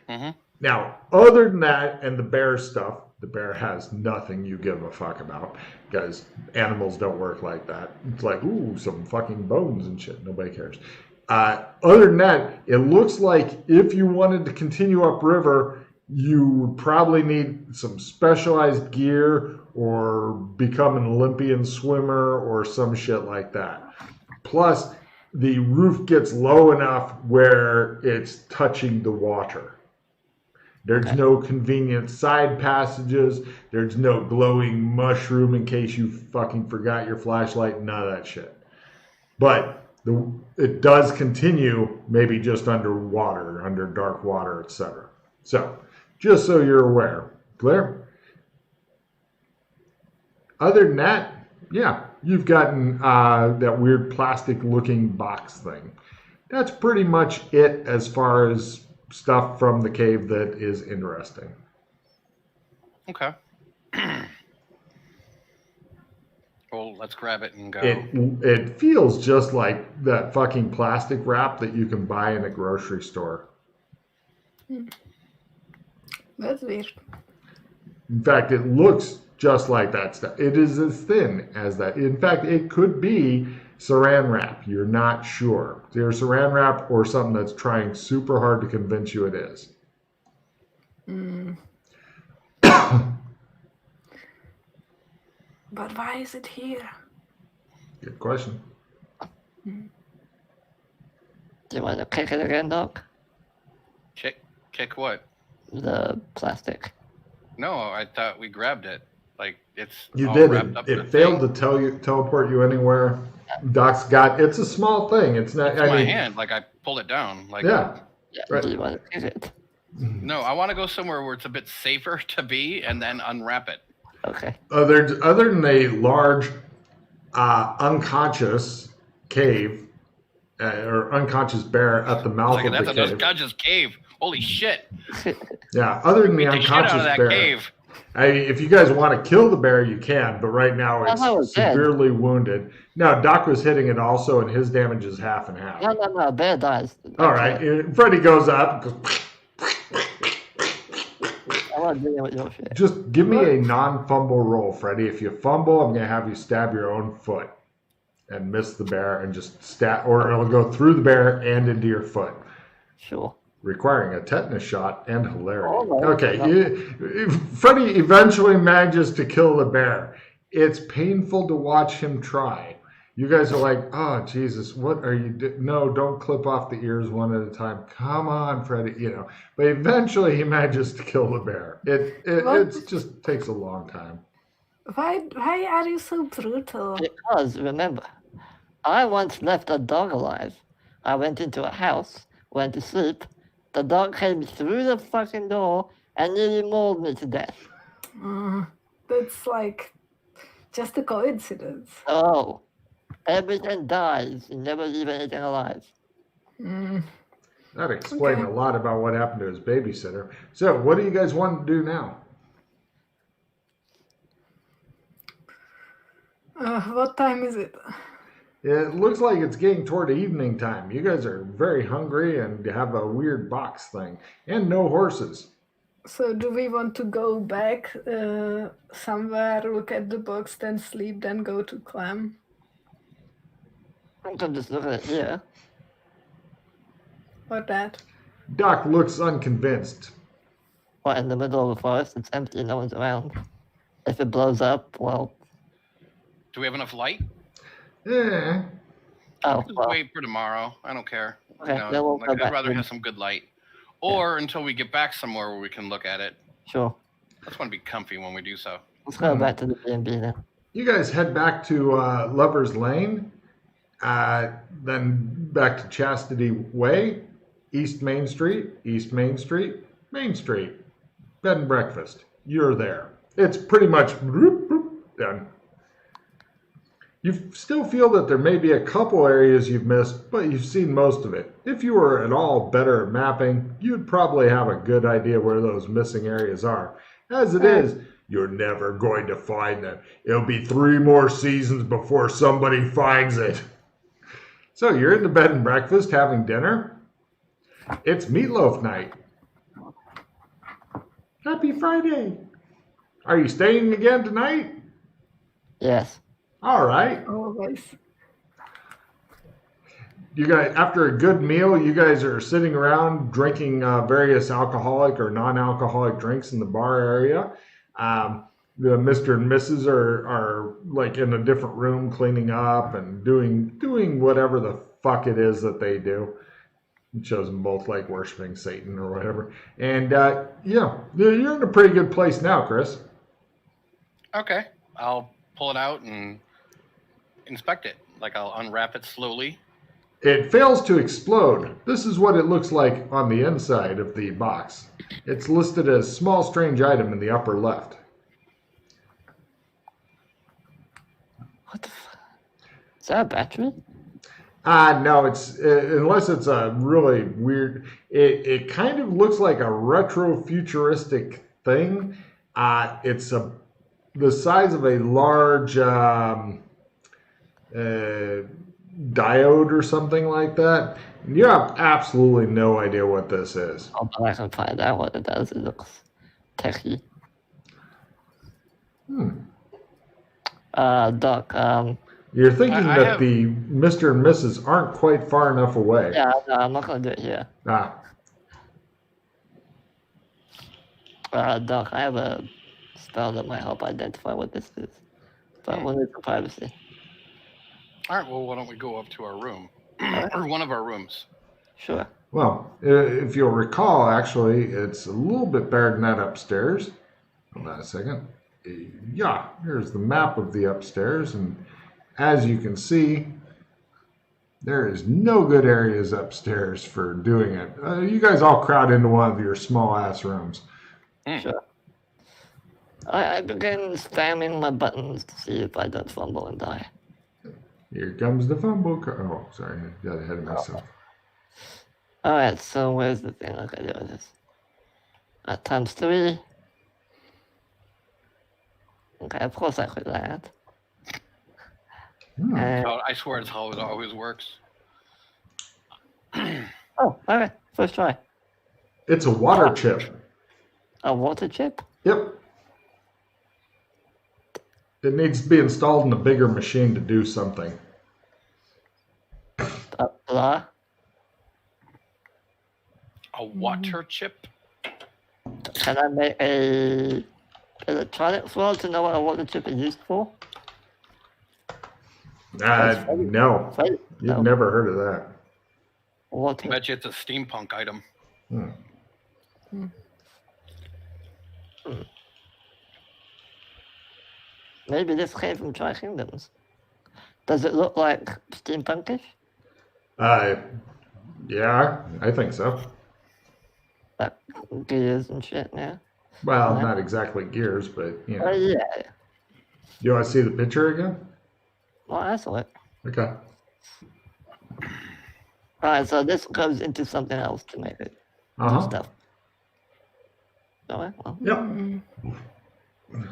Speaker 4: Mm-hmm.
Speaker 3: Now, other than that and the bear stuff, the bear has nothing you give a fuck about because animals don't work like that. It's like, ooh, some fucking bones and shit. Nobody cares. Other than that, it looks like if you wanted to continue upriver, you would probably need some specialized gear or become an Olympian swimmer or some shit like that. Plus, the roof gets low enough where it's touching the water. There's no convenient side passages. There's no glowing mushroom in case you fucking forgot your flashlight. None of that shit. But it does continue maybe just underwater, under dark water, etc. So, just so you're aware. Clear? Other than that, yeah, you've gotten that weird plastic-looking box thing. That's pretty much it as far as stuff from the cave that is interesting.
Speaker 4: Okay. Well, let's grab it and go.
Speaker 3: It feels just like that fucking plastic wrap that you can buy in a grocery store.
Speaker 1: That's weird.
Speaker 3: In fact, it looks just like that stuff. It is as thin as that. In fact, it could be saran wrap. You're not sure. It's either saran wrap or something that's trying super hard to convince you it is.
Speaker 1: But why is it here?
Speaker 3: Good question.
Speaker 2: Do you want to kick it again, Doc?
Speaker 4: Kick what?
Speaker 2: The plastic.
Speaker 4: No, I thought we grabbed it. Like it's
Speaker 3: You
Speaker 4: all
Speaker 3: did
Speaker 4: wrapped
Speaker 3: it.
Speaker 4: up in
Speaker 3: It
Speaker 4: a
Speaker 3: failed
Speaker 4: thing.
Speaker 3: to teleport you anywhere. Doc's got. It's a small thing. It's not.
Speaker 4: It's
Speaker 3: I
Speaker 4: my
Speaker 3: mean,
Speaker 4: hand. Like I pulled it down. Like
Speaker 3: yeah.
Speaker 2: Yeah.
Speaker 3: Right.
Speaker 2: Do you want to kick it?
Speaker 4: No, I want to go somewhere where it's a bit safer to be, and then unwrap it.
Speaker 2: Okay.
Speaker 3: Other than a large, unconscious cave or unconscious bear at the mouth
Speaker 4: Like
Speaker 3: of
Speaker 4: that's
Speaker 3: the
Speaker 4: an
Speaker 3: cave.
Speaker 4: unconscious cave. Holy shit!
Speaker 3: Yeah. Other than the
Speaker 4: Beat the shit out
Speaker 3: unconscious
Speaker 4: of that
Speaker 3: bear.
Speaker 4: cave.
Speaker 3: If you guys want to kill the bear, you can, but right now it's
Speaker 2: Oh, it's dead.
Speaker 3: severely wounded. Now, Doc was hitting it also, and his damage is half and half.
Speaker 2: No. Bear dies.
Speaker 3: All right. Freddy goes up. Goes,
Speaker 2: I want to deal with your shit.
Speaker 3: just give me a non-fumble roll, Freddy. If you fumble, I'm going to have you stab your own foot and miss the bear and just stab, or it'll go through the bear and into your foot,
Speaker 2: Sure.
Speaker 3: requiring a tetanus shot and hilarity.
Speaker 2: Oh, no.
Speaker 3: Okay. Freddy eventually manages to kill the bear. It's painful to watch him try. You guys are like, oh, Jesus, what are you doing? No, don't clip off the ears one at a time. Come on, Freddy. But eventually he manages to kill the bear. It just takes a long time.
Speaker 1: Why are you so brutal?
Speaker 2: Because, remember, I once left a dog alive. I went into a house, went to sleep. The dog came through the fucking door and nearly mauled me to death.
Speaker 1: That's like just a coincidence.
Speaker 2: Oh, everything dies. You never leave anything alive.
Speaker 3: That explained a lot about what happened to his babysitter. So, what do you guys want to do now?
Speaker 1: What time is it?
Speaker 3: It looks like it's getting toward evening time. You guys are very hungry and have a weird box thing. And no horses.
Speaker 1: So do we want to go back somewhere, look at the box, then sleep, then go to Clam?
Speaker 2: I can just look at it here.
Speaker 1: Or that?
Speaker 3: Doc looks unconvinced.
Speaker 2: What, in the middle of the forest? It's empty, no one's around. If it blows up, well,
Speaker 4: Do we have enough light?
Speaker 3: Eh.
Speaker 2: oh,
Speaker 4: Just
Speaker 2: well.
Speaker 4: wait for tomorrow. I don't care.
Speaker 2: Okay, then we'll go
Speaker 4: I'd
Speaker 2: back
Speaker 4: rather
Speaker 2: then.
Speaker 4: have some good light. Or until we get back somewhere where we can look at it.
Speaker 2: Sure.
Speaker 4: I just want to be comfy when we do so.
Speaker 2: Let's go back to the B&B then.
Speaker 3: You guys head back to Lover's Lane, then back to Chastity Way, East Main Street, Main Street, bed and breakfast. You're there. It's pretty much done. You still feel that there may be a couple areas you've missed, but you've seen most of it. If you were at all better at mapping, you'd probably have a good idea where those missing areas are. As it is, you're never going to find them. It'll be 3 more seasons before somebody finds it. So you're in the bed and breakfast having dinner. It's meatloaf night. Happy Friday. Are you staying again tonight?
Speaker 2: Yes.
Speaker 3: All right.
Speaker 1: Always.
Speaker 3: you guys, after a good meal, you guys are sitting around drinking various alcoholic or non-alcoholic drinks in the bar area. The Mr. and Mrs. are like in a different room cleaning up and doing whatever the fuck it is that they do. It shows them both like worshiping Satan or whatever. And yeah, you're in a pretty good place now, Chris.
Speaker 4: Okay. I'll pull it out and inspect it. Like I'll unwrap it slowly.
Speaker 3: It fails to explode. This is what it looks like on the inside of the box. It's listed as small strange item in the upper left.
Speaker 2: What the fuck? Is that a battery?
Speaker 3: No, it's unless it's a really weird. It kind of looks like a retro futuristic thing. It's the size of a large diode or something like that. You have absolutely no idea what this is.
Speaker 2: Oh, but I can find out what it does. It looks techy. Doc,
Speaker 3: You're thinking
Speaker 4: I
Speaker 3: that
Speaker 4: have-
Speaker 3: the Mr. and Mrs. aren't quite far enough away.
Speaker 2: yeah, no, I'm not gonna do it here. Doc, I have a spell that might help identify what this is, but we'll need some privacy.
Speaker 4: All right. Well, why don't we go up to our room or one of our rooms?
Speaker 2: Sure.
Speaker 3: Well, if you'll recall, actually, it's a little bit better than that upstairs. Hold on a second. Yeah, here's the map of the upstairs, and as you can see, there is no good areas upstairs for doing it. You guys all crowd into one of your small-ass rooms.
Speaker 2: Sure. I begin spamming my buttons to see if I don't fumble and die.
Speaker 3: Here comes the fumble. Oh, sorry, I got ahead of myself.
Speaker 2: Alright, so where's the thing? Okay, there it is. Times 3. Okay, of course I could that. And,
Speaker 4: I swear it's how it always works.
Speaker 2: oh, alright, first try.
Speaker 3: It's a water chip.
Speaker 2: A water chip?
Speaker 3: Yep. It needs to be installed in a bigger machine to do something.
Speaker 2: Blah.
Speaker 4: A water chip?
Speaker 2: Can I make a electronics roll to know what a water chip is used for?
Speaker 3: No.
Speaker 2: Wait,
Speaker 3: You've
Speaker 2: no.
Speaker 3: never heard of that.
Speaker 4: I
Speaker 2: Water.
Speaker 4: bet you it's a steampunk item.
Speaker 2: Maybe this came from Tri Kingdoms. Does it look like steampunkish?
Speaker 3: Yeah, I think so.
Speaker 2: Like gears and shit, yeah?
Speaker 3: Well, not exactly gears, but you know.
Speaker 2: Yeah.
Speaker 3: You want to see the picture again?
Speaker 2: Well, I saw it.
Speaker 3: Okay.
Speaker 2: Alright, so this goes into something else to make it do
Speaker 3: Uh-huh.
Speaker 2: stuff. Alright, well.
Speaker 3: Yep.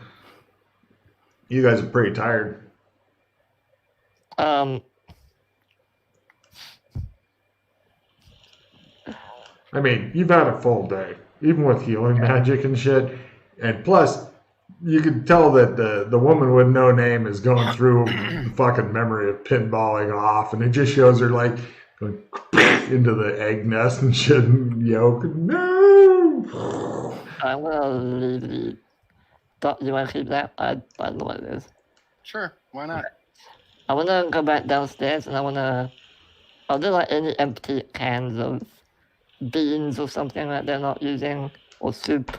Speaker 3: You guys are pretty tired. I mean, you've had a full day, even with healing magic and shit. And plus, you could tell that the woman with no name is going through the fucking memory of pinballing off, and it just shows her like going into the egg nest and shit and yolk. No.
Speaker 2: I'm gonna leave the. You wanna keep that? I don't know what it is.
Speaker 4: Sure, why not?
Speaker 2: I wanna go back downstairs and are there like any empty cans of beans or something that they're not using? Or soup?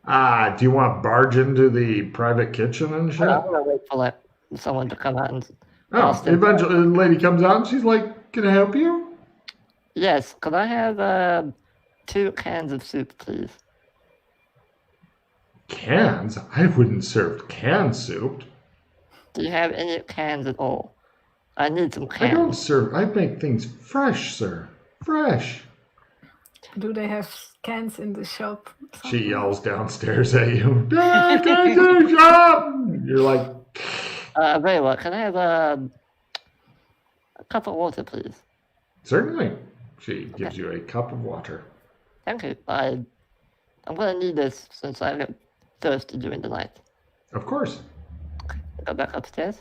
Speaker 3: Do you want to barge into the private kitchen and shit?
Speaker 2: I'm gonna wait for like someone to come out and
Speaker 3: Oh, eventually the lady comes out and she's like, "Can I help you?"
Speaker 2: yes, could I have 2 cans of soup, please?
Speaker 3: Cans? I wouldn't serve canned soup.
Speaker 2: Do you have any cans at all? I need some
Speaker 3: I don't
Speaker 2: cans.
Speaker 3: serve. I make things fresh, sir. Fresh.
Speaker 1: Do they have cans in the shop?
Speaker 3: She yells downstairs at you. "Dad, get to the shop!" You're like,
Speaker 2: Very well. Can I have a cup of water, please?
Speaker 3: certainly. She gives you a cup of water.
Speaker 2: Thank you. I'm gonna need this since I get thirsty during the night.
Speaker 3: Of course.
Speaker 2: Go back upstairs.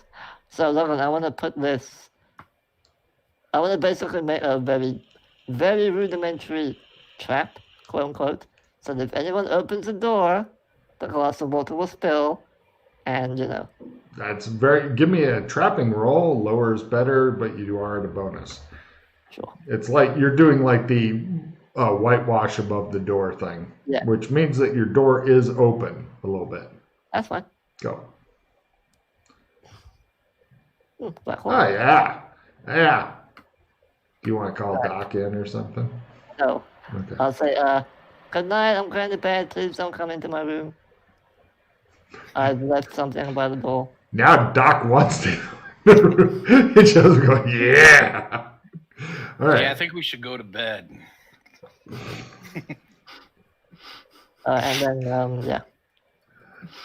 Speaker 2: So, Logan, I want to put this I want to basically make a very, very rudimentary trap, quote unquote, so that if anyone opens the door, the glass of water will spill, and
Speaker 3: That's very. Give me a trapping roll. Lower is better, but you are at a bonus.
Speaker 2: sure.
Speaker 3: It's like you're doing like the whitewash above the door thing,
Speaker 2: Yeah.
Speaker 3: which means that your door is open a little bit.
Speaker 2: That's fine.
Speaker 3: Go.
Speaker 2: Black hole.
Speaker 3: Oh yeah, yeah. Do you want to call Doc in or something?
Speaker 2: No.
Speaker 3: Okay.
Speaker 2: I'll say, good night, I'm going to bed, please don't come into my room. I've left something by the door.
Speaker 3: Now Doc wants to. He just go, yeah. All right.
Speaker 4: Yeah, I think we should go to bed.
Speaker 2: And then, yeah.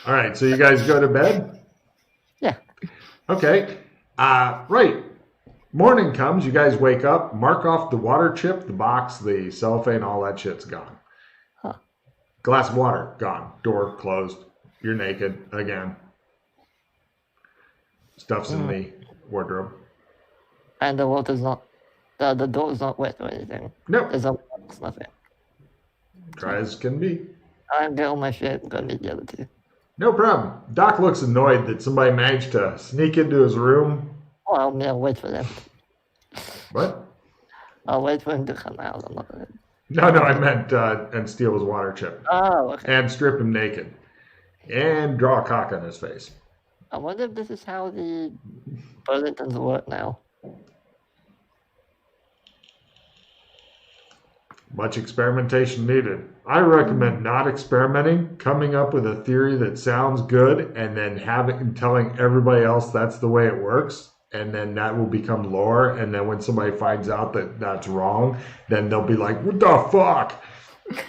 Speaker 3: All right. So you guys go to bed?
Speaker 2: Yeah.
Speaker 3: Okay. Right. Morning comes. You guys wake up. Mark off the water chip, the box, the cellophane, all that shit's gone.
Speaker 2: Huh.
Speaker 3: Glass of water gone. Door closed. You're naked again. Stuff's in the wardrobe.
Speaker 2: And the water's not, the door's not wet or anything.
Speaker 3: Nope.
Speaker 2: There's no nothing.
Speaker 3: Try as can be.
Speaker 2: I'm getting all my shit and gonna meet the other two.
Speaker 3: No problem. Doc looks annoyed that somebody managed to sneak into his room.
Speaker 2: Well, I'll wait for them.
Speaker 3: What?
Speaker 2: I'll wait for him to come out. I'm not gonna...
Speaker 3: No, I meant and steal his water chip.
Speaker 2: Oh, okay.
Speaker 3: And strip him naked. And draw a cock on his face.
Speaker 2: I wonder if this is how the Burlytons work now.
Speaker 3: Much experimentation needed. I recommend not experimenting, coming up with a theory that sounds good, and then telling everybody else that's the way it works, and then that will become lore. And then when somebody finds out that that's wrong, then they'll be like, "What the fuck?"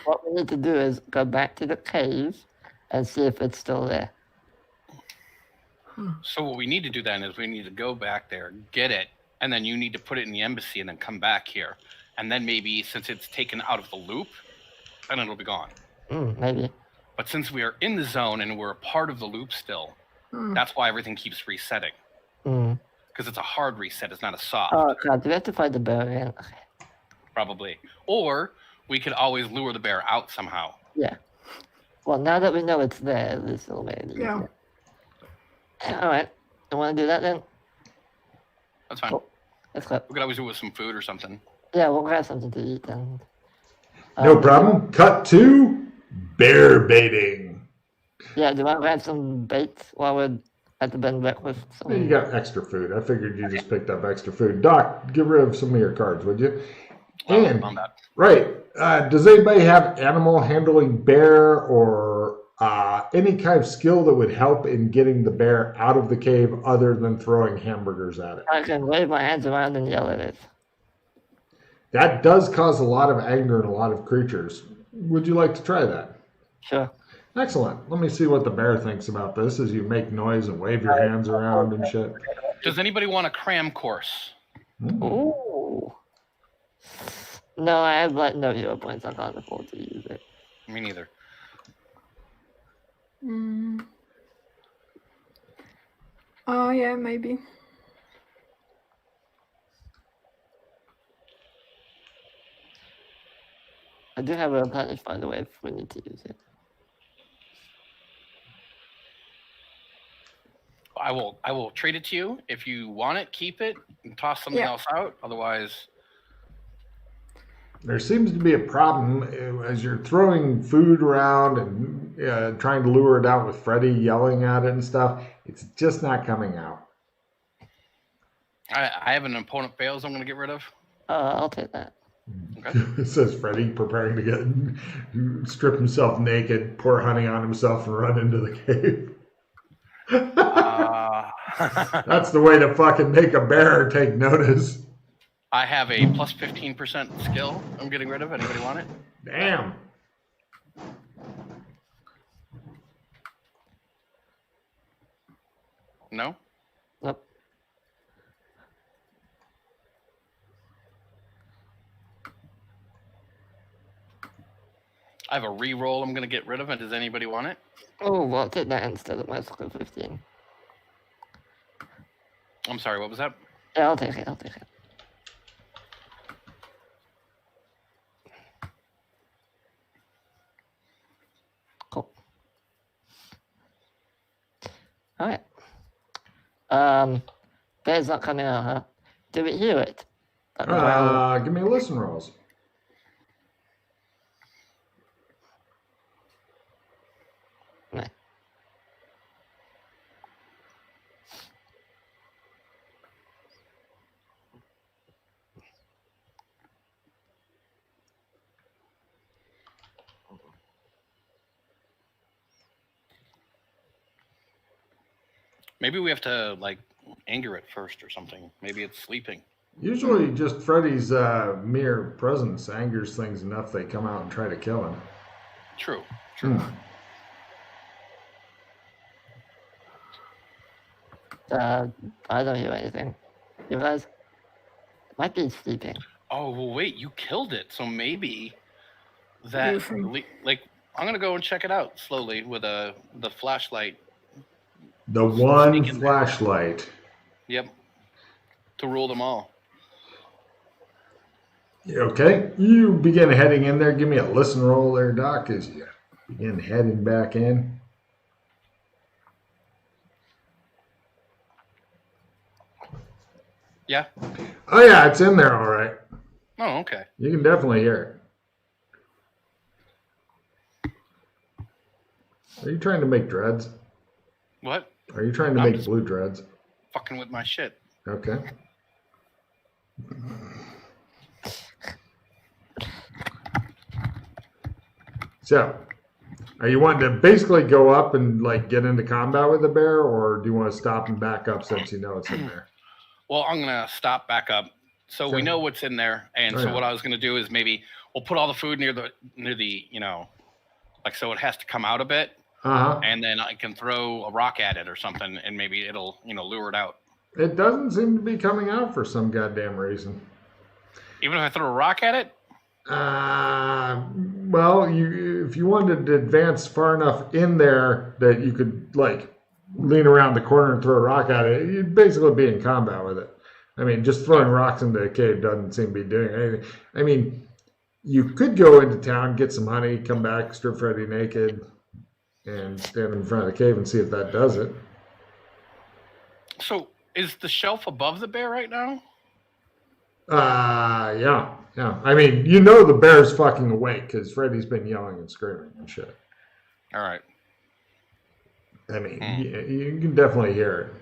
Speaker 2: What we need to do is go back to the cave and see if it's still there.
Speaker 4: So what we need to do then is we need to go back there, get it, and then you need to put it in the embassy and then come back here. And then maybe since it's taken out of the loop, then it'll be gone.
Speaker 2: Maybe.
Speaker 4: But since we are in the zone and we're a part of the loop still, that's why everything keeps resetting. Because it's a hard reset, it's not a soft.
Speaker 2: Oh, God, do we have to fight the bear again? Okay.
Speaker 4: Probably. Or we could always lure the bear out somehow.
Speaker 2: Yeah. Well, now that we know it's there, this will make it easier.
Speaker 1: Yeah.
Speaker 2: Alright. You want to do that then?
Speaker 4: That's fine.
Speaker 2: Cool. Let's go.
Speaker 4: We could always do it with some food or something.
Speaker 2: Yeah, we'll grab something to eat then.
Speaker 3: No problem. Cut to bear baiting.
Speaker 2: Yeah, do you want to grab some bait while we're at the bed and breakfast?
Speaker 3: You got extra food. I figured you just picked up extra food. Doc, get rid of some of your cards, would you? And
Speaker 4: On that.
Speaker 3: right, does anybody have animal handling bear or any kind of skill that would help in getting the bear out of the cave other than throwing hamburgers at it?
Speaker 2: I can wave my hands around and yell at it.
Speaker 3: That does cause a lot of anger in a lot of creatures. Would you like to try that?
Speaker 2: Sure.
Speaker 3: Excellent. Let me see what the bear thinks about this as you make noise and wave your hands around and shit.
Speaker 4: Does anybody want a cram course?
Speaker 2: Ooh. No, I have like no hero points. I can't afford to use it.
Speaker 4: Me neither.
Speaker 1: Oh, yeah, maybe.
Speaker 2: I do have a replenish, by the way, if we need to use it.
Speaker 4: I will trade it to you. If you want it, keep it and toss something else out. Otherwise,
Speaker 3: there seems to be a problem as you're throwing food around and trying to lure it out with Freddy yelling at it and stuff. It's just not coming out.
Speaker 4: I have an opponent fails I'm going to get rid of.
Speaker 2: I'll take that.
Speaker 4: Okay.
Speaker 3: It says Freddy preparing to strip himself naked, pour honey on himself, and run into the cave. That's the way to fucking make a bear take notice.
Speaker 4: I have a plus 15% skill I'm getting rid of. Anybody want it?
Speaker 3: Damn.
Speaker 4: No?
Speaker 2: Nope.
Speaker 4: I have a re-roll I'm going to get rid of it. Does anybody want it?
Speaker 2: Oh, well, I'll take that instead of my skill 15.
Speaker 4: I'm sorry, what was that?
Speaker 2: Yeah, I'll take it. Cool. Alright. Bear's not coming out, huh? Do we hear it?
Speaker 3: Give me listen rolls.
Speaker 2: No.
Speaker 4: Maybe we have to like anger it first or something. Maybe it's sleeping.
Speaker 3: Usually just Freddy's mere presence angers things enough they come out and try to kill him.
Speaker 4: True.
Speaker 2: I don't hear anything. You guys might be sleeping.
Speaker 4: Oh, well, wait, you killed it. So maybe that, like, I'm going to go and check it out slowly with the flashlight.
Speaker 3: The one flashlight.
Speaker 4: Yep. To rule them all.
Speaker 3: Okay. You begin heading in there. Give me a listen roll there, Doc, as you begin heading back in.
Speaker 4: Yeah.
Speaker 3: Oh, yeah, it's in there all right.
Speaker 4: Oh, okay.
Speaker 3: You can definitely hear it. Are you trying to make dreads?
Speaker 4: What?
Speaker 3: Are you trying to make blue dreads?
Speaker 4: Fucking with my shit.
Speaker 3: Okay. So, are you wanting to basically go up and like get into combat with the bear, or do you want to stop and back up since you know it's in there?
Speaker 4: Well, I'm going to stop back up. So we know what's in there. And so what I was going to do is maybe we'll put all the food near the, you know, like, so it has to come out a bit.
Speaker 3: Uh-huh.
Speaker 4: And then I can throw a rock at it or something, and maybe it'll, you know, lure it out.
Speaker 3: It doesn't seem to be coming out for some goddamn reason.
Speaker 4: Even if I throw a rock at it?
Speaker 3: Well, if you wanted to advance far enough in there that you could, like, lean around the corner and throw a rock at it, you'd basically be in combat with it. I mean, just throwing rocks into a cave doesn't seem to be doing anything. I mean, you could go into town, get some honey, come back, strip Freddy naked, and stand in front of the cave and see if that does it.
Speaker 4: So is the shelf above the bear right now?
Speaker 3: Yeah. I mean, you know the bear's fucking awake because Freddy's been yelling and screaming and shit.
Speaker 4: All right.
Speaker 3: I mean, you can definitely hear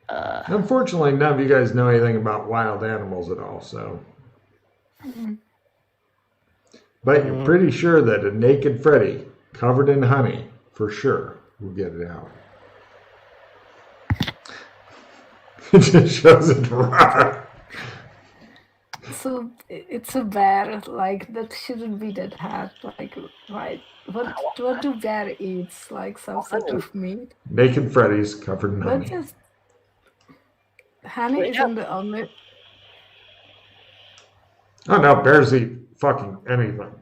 Speaker 3: it. Unfortunately, none of you guys know anything about wild animals at all, so. But you're pretty sure that a naked Freddy, covered in honey, for sure, will get it out. It just shows it raw.
Speaker 1: So it's a bear, like, that shouldn't be that hard, like, right? What do bear eats? Like some sort of meat?
Speaker 3: Naked Freddy's covered in
Speaker 1: But
Speaker 3: honey.
Speaker 1: just honey isn't the only.
Speaker 3: Oh no, bears eat fucking anything.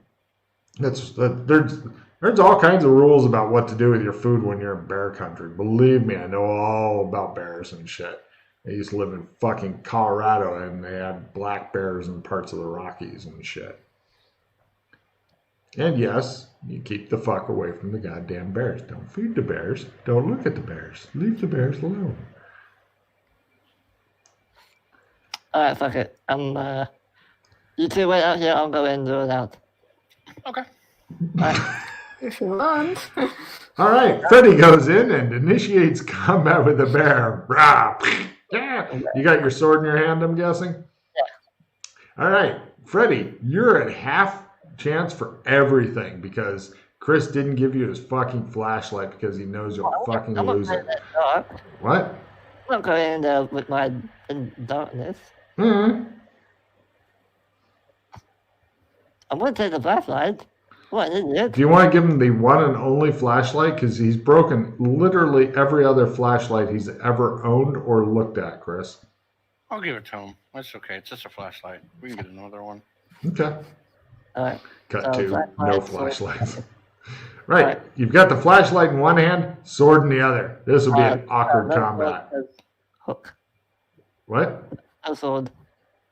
Speaker 3: There's all kinds of rules about what to do with your food when you're in bear country. Believe me, I know all about bears and shit. I used to live in fucking Colorado and they had black bears in parts of the Rockies and shit. And yes, you keep the fuck away from the goddamn bears. Don't feed the bears. Don't look at the bears. Leave the bears alone.
Speaker 2: Alright, fuck it. You two wait out here, I'll go in and do it out.
Speaker 4: Okay.
Speaker 1: If you want.
Speaker 3: All right, Freddy goes in and initiates combat with the bear. Rah, yeah. You got your sword in your hand, I'm guessing?
Speaker 2: Yeah.
Speaker 3: All right, Freddy, you're at half chance for everything because Chris didn't give you his fucking flashlight because he knows you'll fucking lose it. What?
Speaker 2: I'm not going in there with my darkness.
Speaker 3: Mm-hmm.
Speaker 2: I'm going to take the flashlight. What an idiot.
Speaker 3: If you want to give him the one and only flashlight, because he's broken literally every other flashlight he's ever owned or looked at, Chris.
Speaker 4: I'll give it to him. That's okay. It's just a flashlight. We can get another one.
Speaker 3: Okay.
Speaker 2: All right.
Speaker 3: Cut to
Speaker 2: flashlight,
Speaker 3: no
Speaker 2: sword.
Speaker 3: flashlights. Right. You've got the flashlight in one hand, sword in the other. This will be an awkward combat.
Speaker 2: Hook.
Speaker 3: What?
Speaker 2: No sword.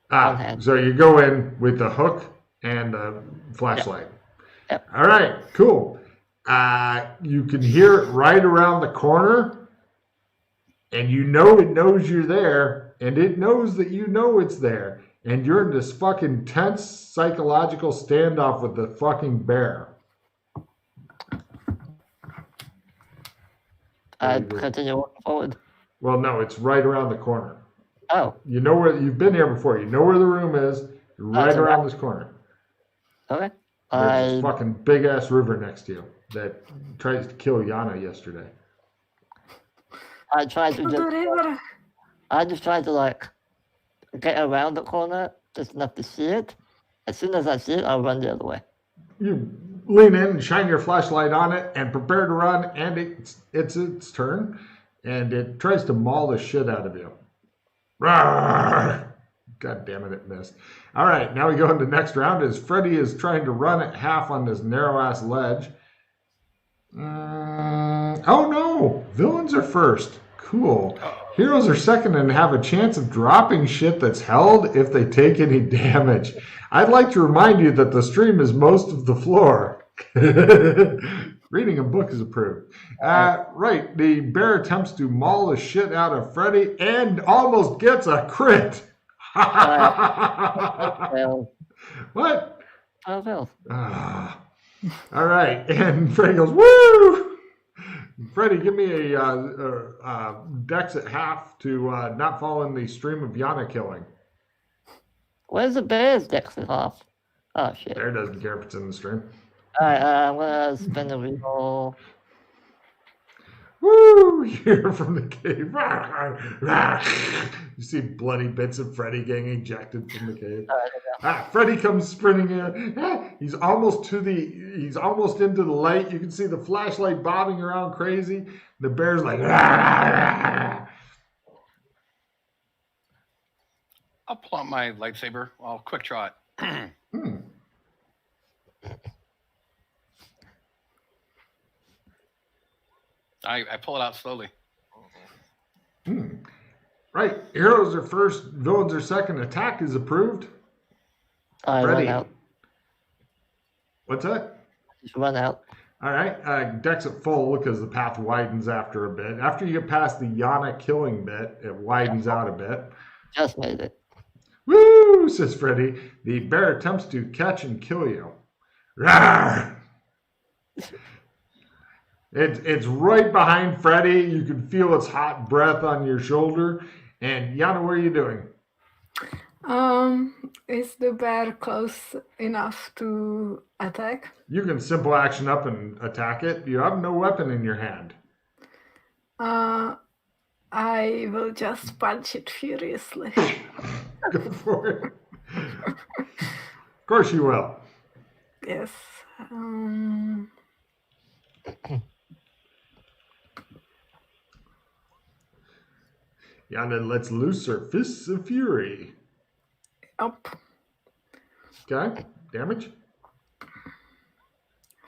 Speaker 2: One hand.
Speaker 3: So you go in with the hook and the flashlight.
Speaker 2: Yep.
Speaker 3: All right, cool. You can hear it right around the corner, and you know it knows you're there, and it knows that you know it's there, and you're in this fucking tense psychological standoff with the fucking bear.
Speaker 2: Continue walking forward.
Speaker 3: Well, no, it's right around the corner.
Speaker 2: Oh,
Speaker 3: You know where you've been here before. You know where the room is. You're right
Speaker 2: it's
Speaker 3: around
Speaker 2: around-
Speaker 3: this corner.
Speaker 2: okay.
Speaker 3: There's this fucking big ass river next to you that tries to kill Yana yesterday.
Speaker 2: I tried to
Speaker 1: The
Speaker 2: just.
Speaker 1: river.
Speaker 2: I just tried to like get around the corner just enough to see it. As soon as I see it, I'll run the other way.
Speaker 3: You lean in and shine your flashlight on it and prepare to run, and it's its turn, and it tries to maul the shit out of you. Rawr! God damn it, it missed. All right, now we go into the next round as Freddy is trying to run at half on this narrow-ass ledge. Oh no! Villains are first. Cool. Heroes are second and have a chance of dropping shit that's held if they take any damage. I'd like to remind you that the stream is most of the floor. Reading a book is approved. Right, the bear attempts to maul the shit out of Freddy and almost gets a crit.
Speaker 2: Well,
Speaker 3: What?
Speaker 2: fails.
Speaker 3: All right, and Freddy goes, woo! Freddy, give me a dex at half to not fall in the stream of Yana killing.
Speaker 2: Where's the bear's dex at half? Oh shit.
Speaker 3: Bear doesn't care if it's in the stream.
Speaker 2: Alright, I'm gonna spend a reroll.
Speaker 3: Woo! You hear from the cave. You see bloody bits of Freddy getting ejected from the cave. Freddy comes sprinting in. He's almost into the light. You can see the flashlight bobbing around crazy. The bear's like.
Speaker 4: I'll pull out my lightsaber. I'll quick draw it. I pull it out slowly.
Speaker 3: Right. Heroes are first, villains are second. Attack is approved.
Speaker 2: I
Speaker 3: Freddy.
Speaker 2: run out.
Speaker 3: What's that?
Speaker 2: Just run out.
Speaker 3: All right. Dex at full because the path widens after a bit. After you get past the Yana killing bit, it widens out a bit.
Speaker 2: Just made it.
Speaker 3: Woo, says Freddy. The bear attempts to catch and kill you. Rawr! It's right behind Freddy. You can feel its hot breath on your shoulder. And Yana, what are you doing?
Speaker 1: Is the bear close enough to attack?
Speaker 3: You can simple action up and attack it. You have no weapon in your hand.
Speaker 1: I will just punch it furiously.
Speaker 3: Go for it. Of course you will.
Speaker 1: Yes.
Speaker 3: Yana lets loose her fists of fury.
Speaker 1: Up.
Speaker 3: Okay. Damage.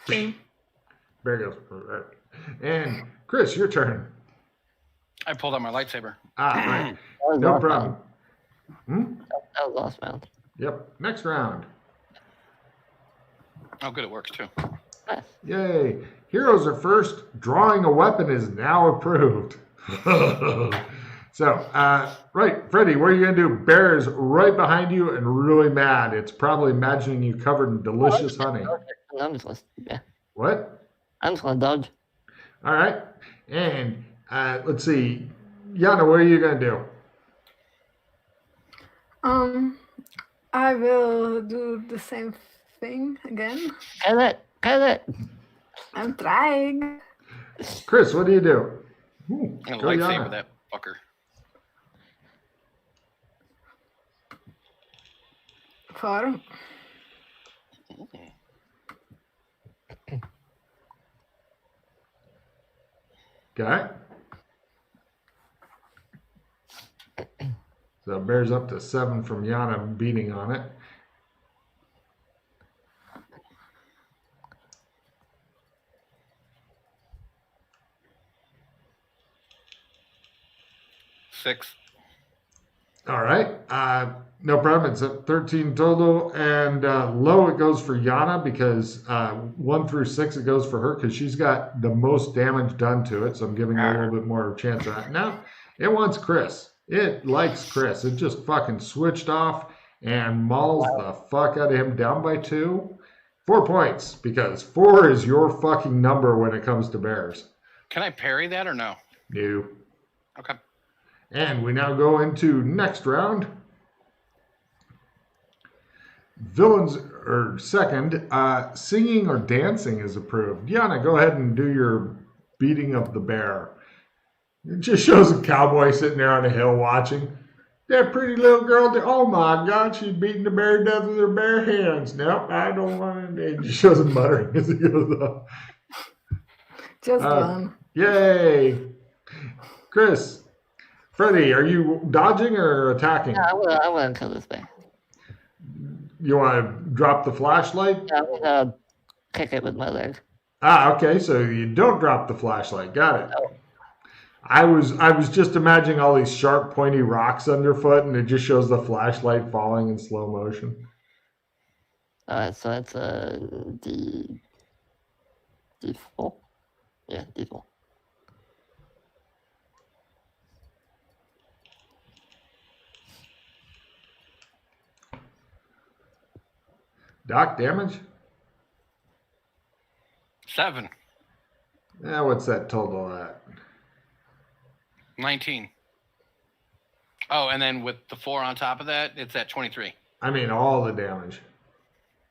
Speaker 1: Okay.
Speaker 3: Bear goes. And Chris, your turn.
Speaker 4: I pulled out my lightsaber.
Speaker 3: Right.
Speaker 2: That was
Speaker 3: No
Speaker 2: last
Speaker 3: problem.
Speaker 2: round. That was last round.
Speaker 3: Yep. Next round.
Speaker 4: Oh, good, it works too.
Speaker 2: Nice.
Speaker 3: Yay. Heroes are first. Drawing a weapon is now approved. So, right, Freddy, what are you going to do? Bear is right behind you and really mad. It's probably imagining you covered in delicious honey.
Speaker 2: I'm just gonna,
Speaker 3: What?
Speaker 2: I'm just gonna dodge.
Speaker 3: All right. And let's see. Yana, what are you going to do?
Speaker 1: I will do the same thing again.
Speaker 2: Kill it!
Speaker 1: I'm trying.
Speaker 3: Chris, what do you do? Ooh,
Speaker 4: I'm
Speaker 3: go
Speaker 4: gonna lightsaber
Speaker 3: Yana.
Speaker 4: that fucker.
Speaker 1: For
Speaker 3: Okay. So it bears up to 7 from Yana beating on it.
Speaker 4: Six.
Speaker 3: All right. No problem. It's at 13 total. And low it goes for Yana because 1 through 6 it goes for her because she's got the most damage done to it. So I'm giving her a little bit more chance of that. Now, it wants Chris. It likes Chris. It just fucking switched off and mauls the fuck out of him down by 2. 4 points because 4 is your fucking number when it comes to bears.
Speaker 4: Can I parry that or no?
Speaker 3: No.
Speaker 4: Okay.
Speaker 3: And we now go into next round. Villains are second. Singing or dancing is approved. Yana, go ahead and do your beating of the bear. It just shows a cowboy sitting there on a hill watching. That pretty little girl, oh my God, she's beating the bear to death with her bare hands. Nope, I don't want to. It just shows him muttering as he goes up.
Speaker 1: Just one.
Speaker 3: Yay. Chris, Freddy, are you dodging or attacking?
Speaker 2: Yeah, I want to kill this bear.
Speaker 3: You want to drop the flashlight?
Speaker 2: Yeah, I'm gonna kick it with my leg.
Speaker 3: Okay, so you don't drop the flashlight. Got it. No. I was just imagining all these sharp, pointy rocks underfoot, and it just shows the flashlight falling in slow motion.
Speaker 2: Alright, so that's D4. Yeah, D4.
Speaker 3: Doc, damage?
Speaker 4: 7.
Speaker 3: What's that total at?
Speaker 4: 19. Oh, and then with the 4 on top of that, it's at 23.
Speaker 3: I mean, all the damage.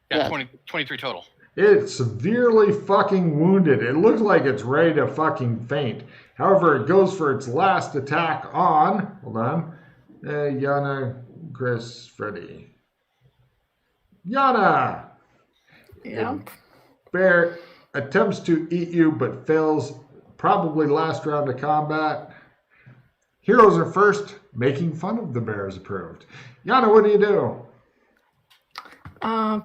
Speaker 4: Yeah, 23 total.
Speaker 3: It's severely fucking wounded. It looks like it's ready to fucking faint. However, it goes for its last attack on... Hold on. Yana, Chris, Freddy. Yana!
Speaker 1: Yep.
Speaker 3: Bear attempts to eat you, but fails probably last round of combat. Heroes are first. Making fun of the bear is approved. Yana, what do?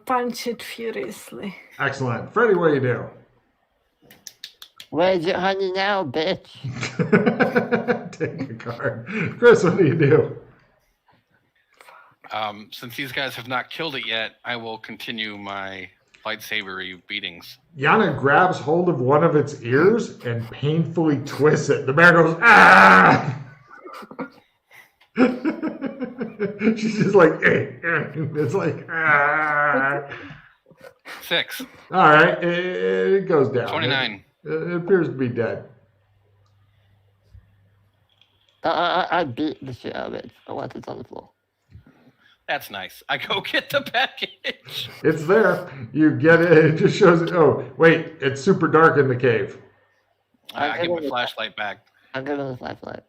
Speaker 1: Punch it furiously.
Speaker 3: Excellent. Freddy, what do?
Speaker 2: Where's your honey now, bitch?
Speaker 3: Take a card. Chris, what do?
Speaker 4: Since these guys have not killed it yet, I will continue my lightsaber-y beatings.
Speaker 3: Yana grabs hold of one of its ears and painfully twists it. The bear goes, ah! She's just like, it's like, ah.
Speaker 4: 6.
Speaker 3: All right, it goes down.
Speaker 4: 29.
Speaker 3: It appears to be dead.
Speaker 2: I beat the shit out of it. I want it on the floor.
Speaker 4: That's nice. I go get the package.
Speaker 3: It's there. You get it. It just shows it. Oh, wait. It's super dark in the cave.
Speaker 4: I get my flashlight back.
Speaker 2: I'll give him the flashlight.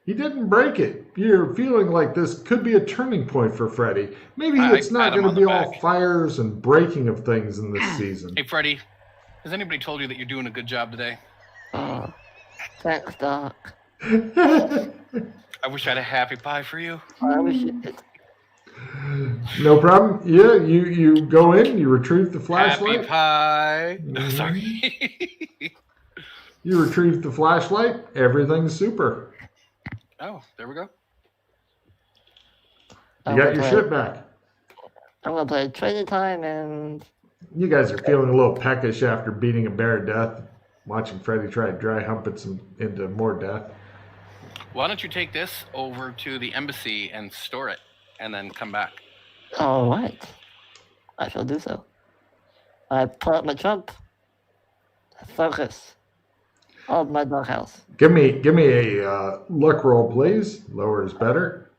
Speaker 3: He didn't break it. You're feeling like this could be a turning point for Freddy. Maybe it's not going to be all fires and breaking of things in this season.
Speaker 4: Hey, Freddy. Has anybody told you that you're doing a good job today?
Speaker 2: Oh, thanks, Doc.
Speaker 4: I wish I had a happy pie for you.
Speaker 2: I wish you did.
Speaker 3: No problem. Yeah, you go in, you retrieve the flashlight.
Speaker 4: Happy pie. Mm-hmm. Sorry.
Speaker 3: You retrieve the flashlight. Everything's super.
Speaker 4: Oh, there we go.
Speaker 3: You got your shit back.
Speaker 2: I'm going to play Training Time and...
Speaker 3: You guys are feeling a little peckish after beating a bear to death. Watching Freddy try to dry hump it into more death.
Speaker 4: Why don't you take this over to the embassy and store it, and then come back?
Speaker 2: All right. I shall do so. I pull out my trump. Focus. On my doghouse.
Speaker 3: Give me a luck roll, please. Lower is better.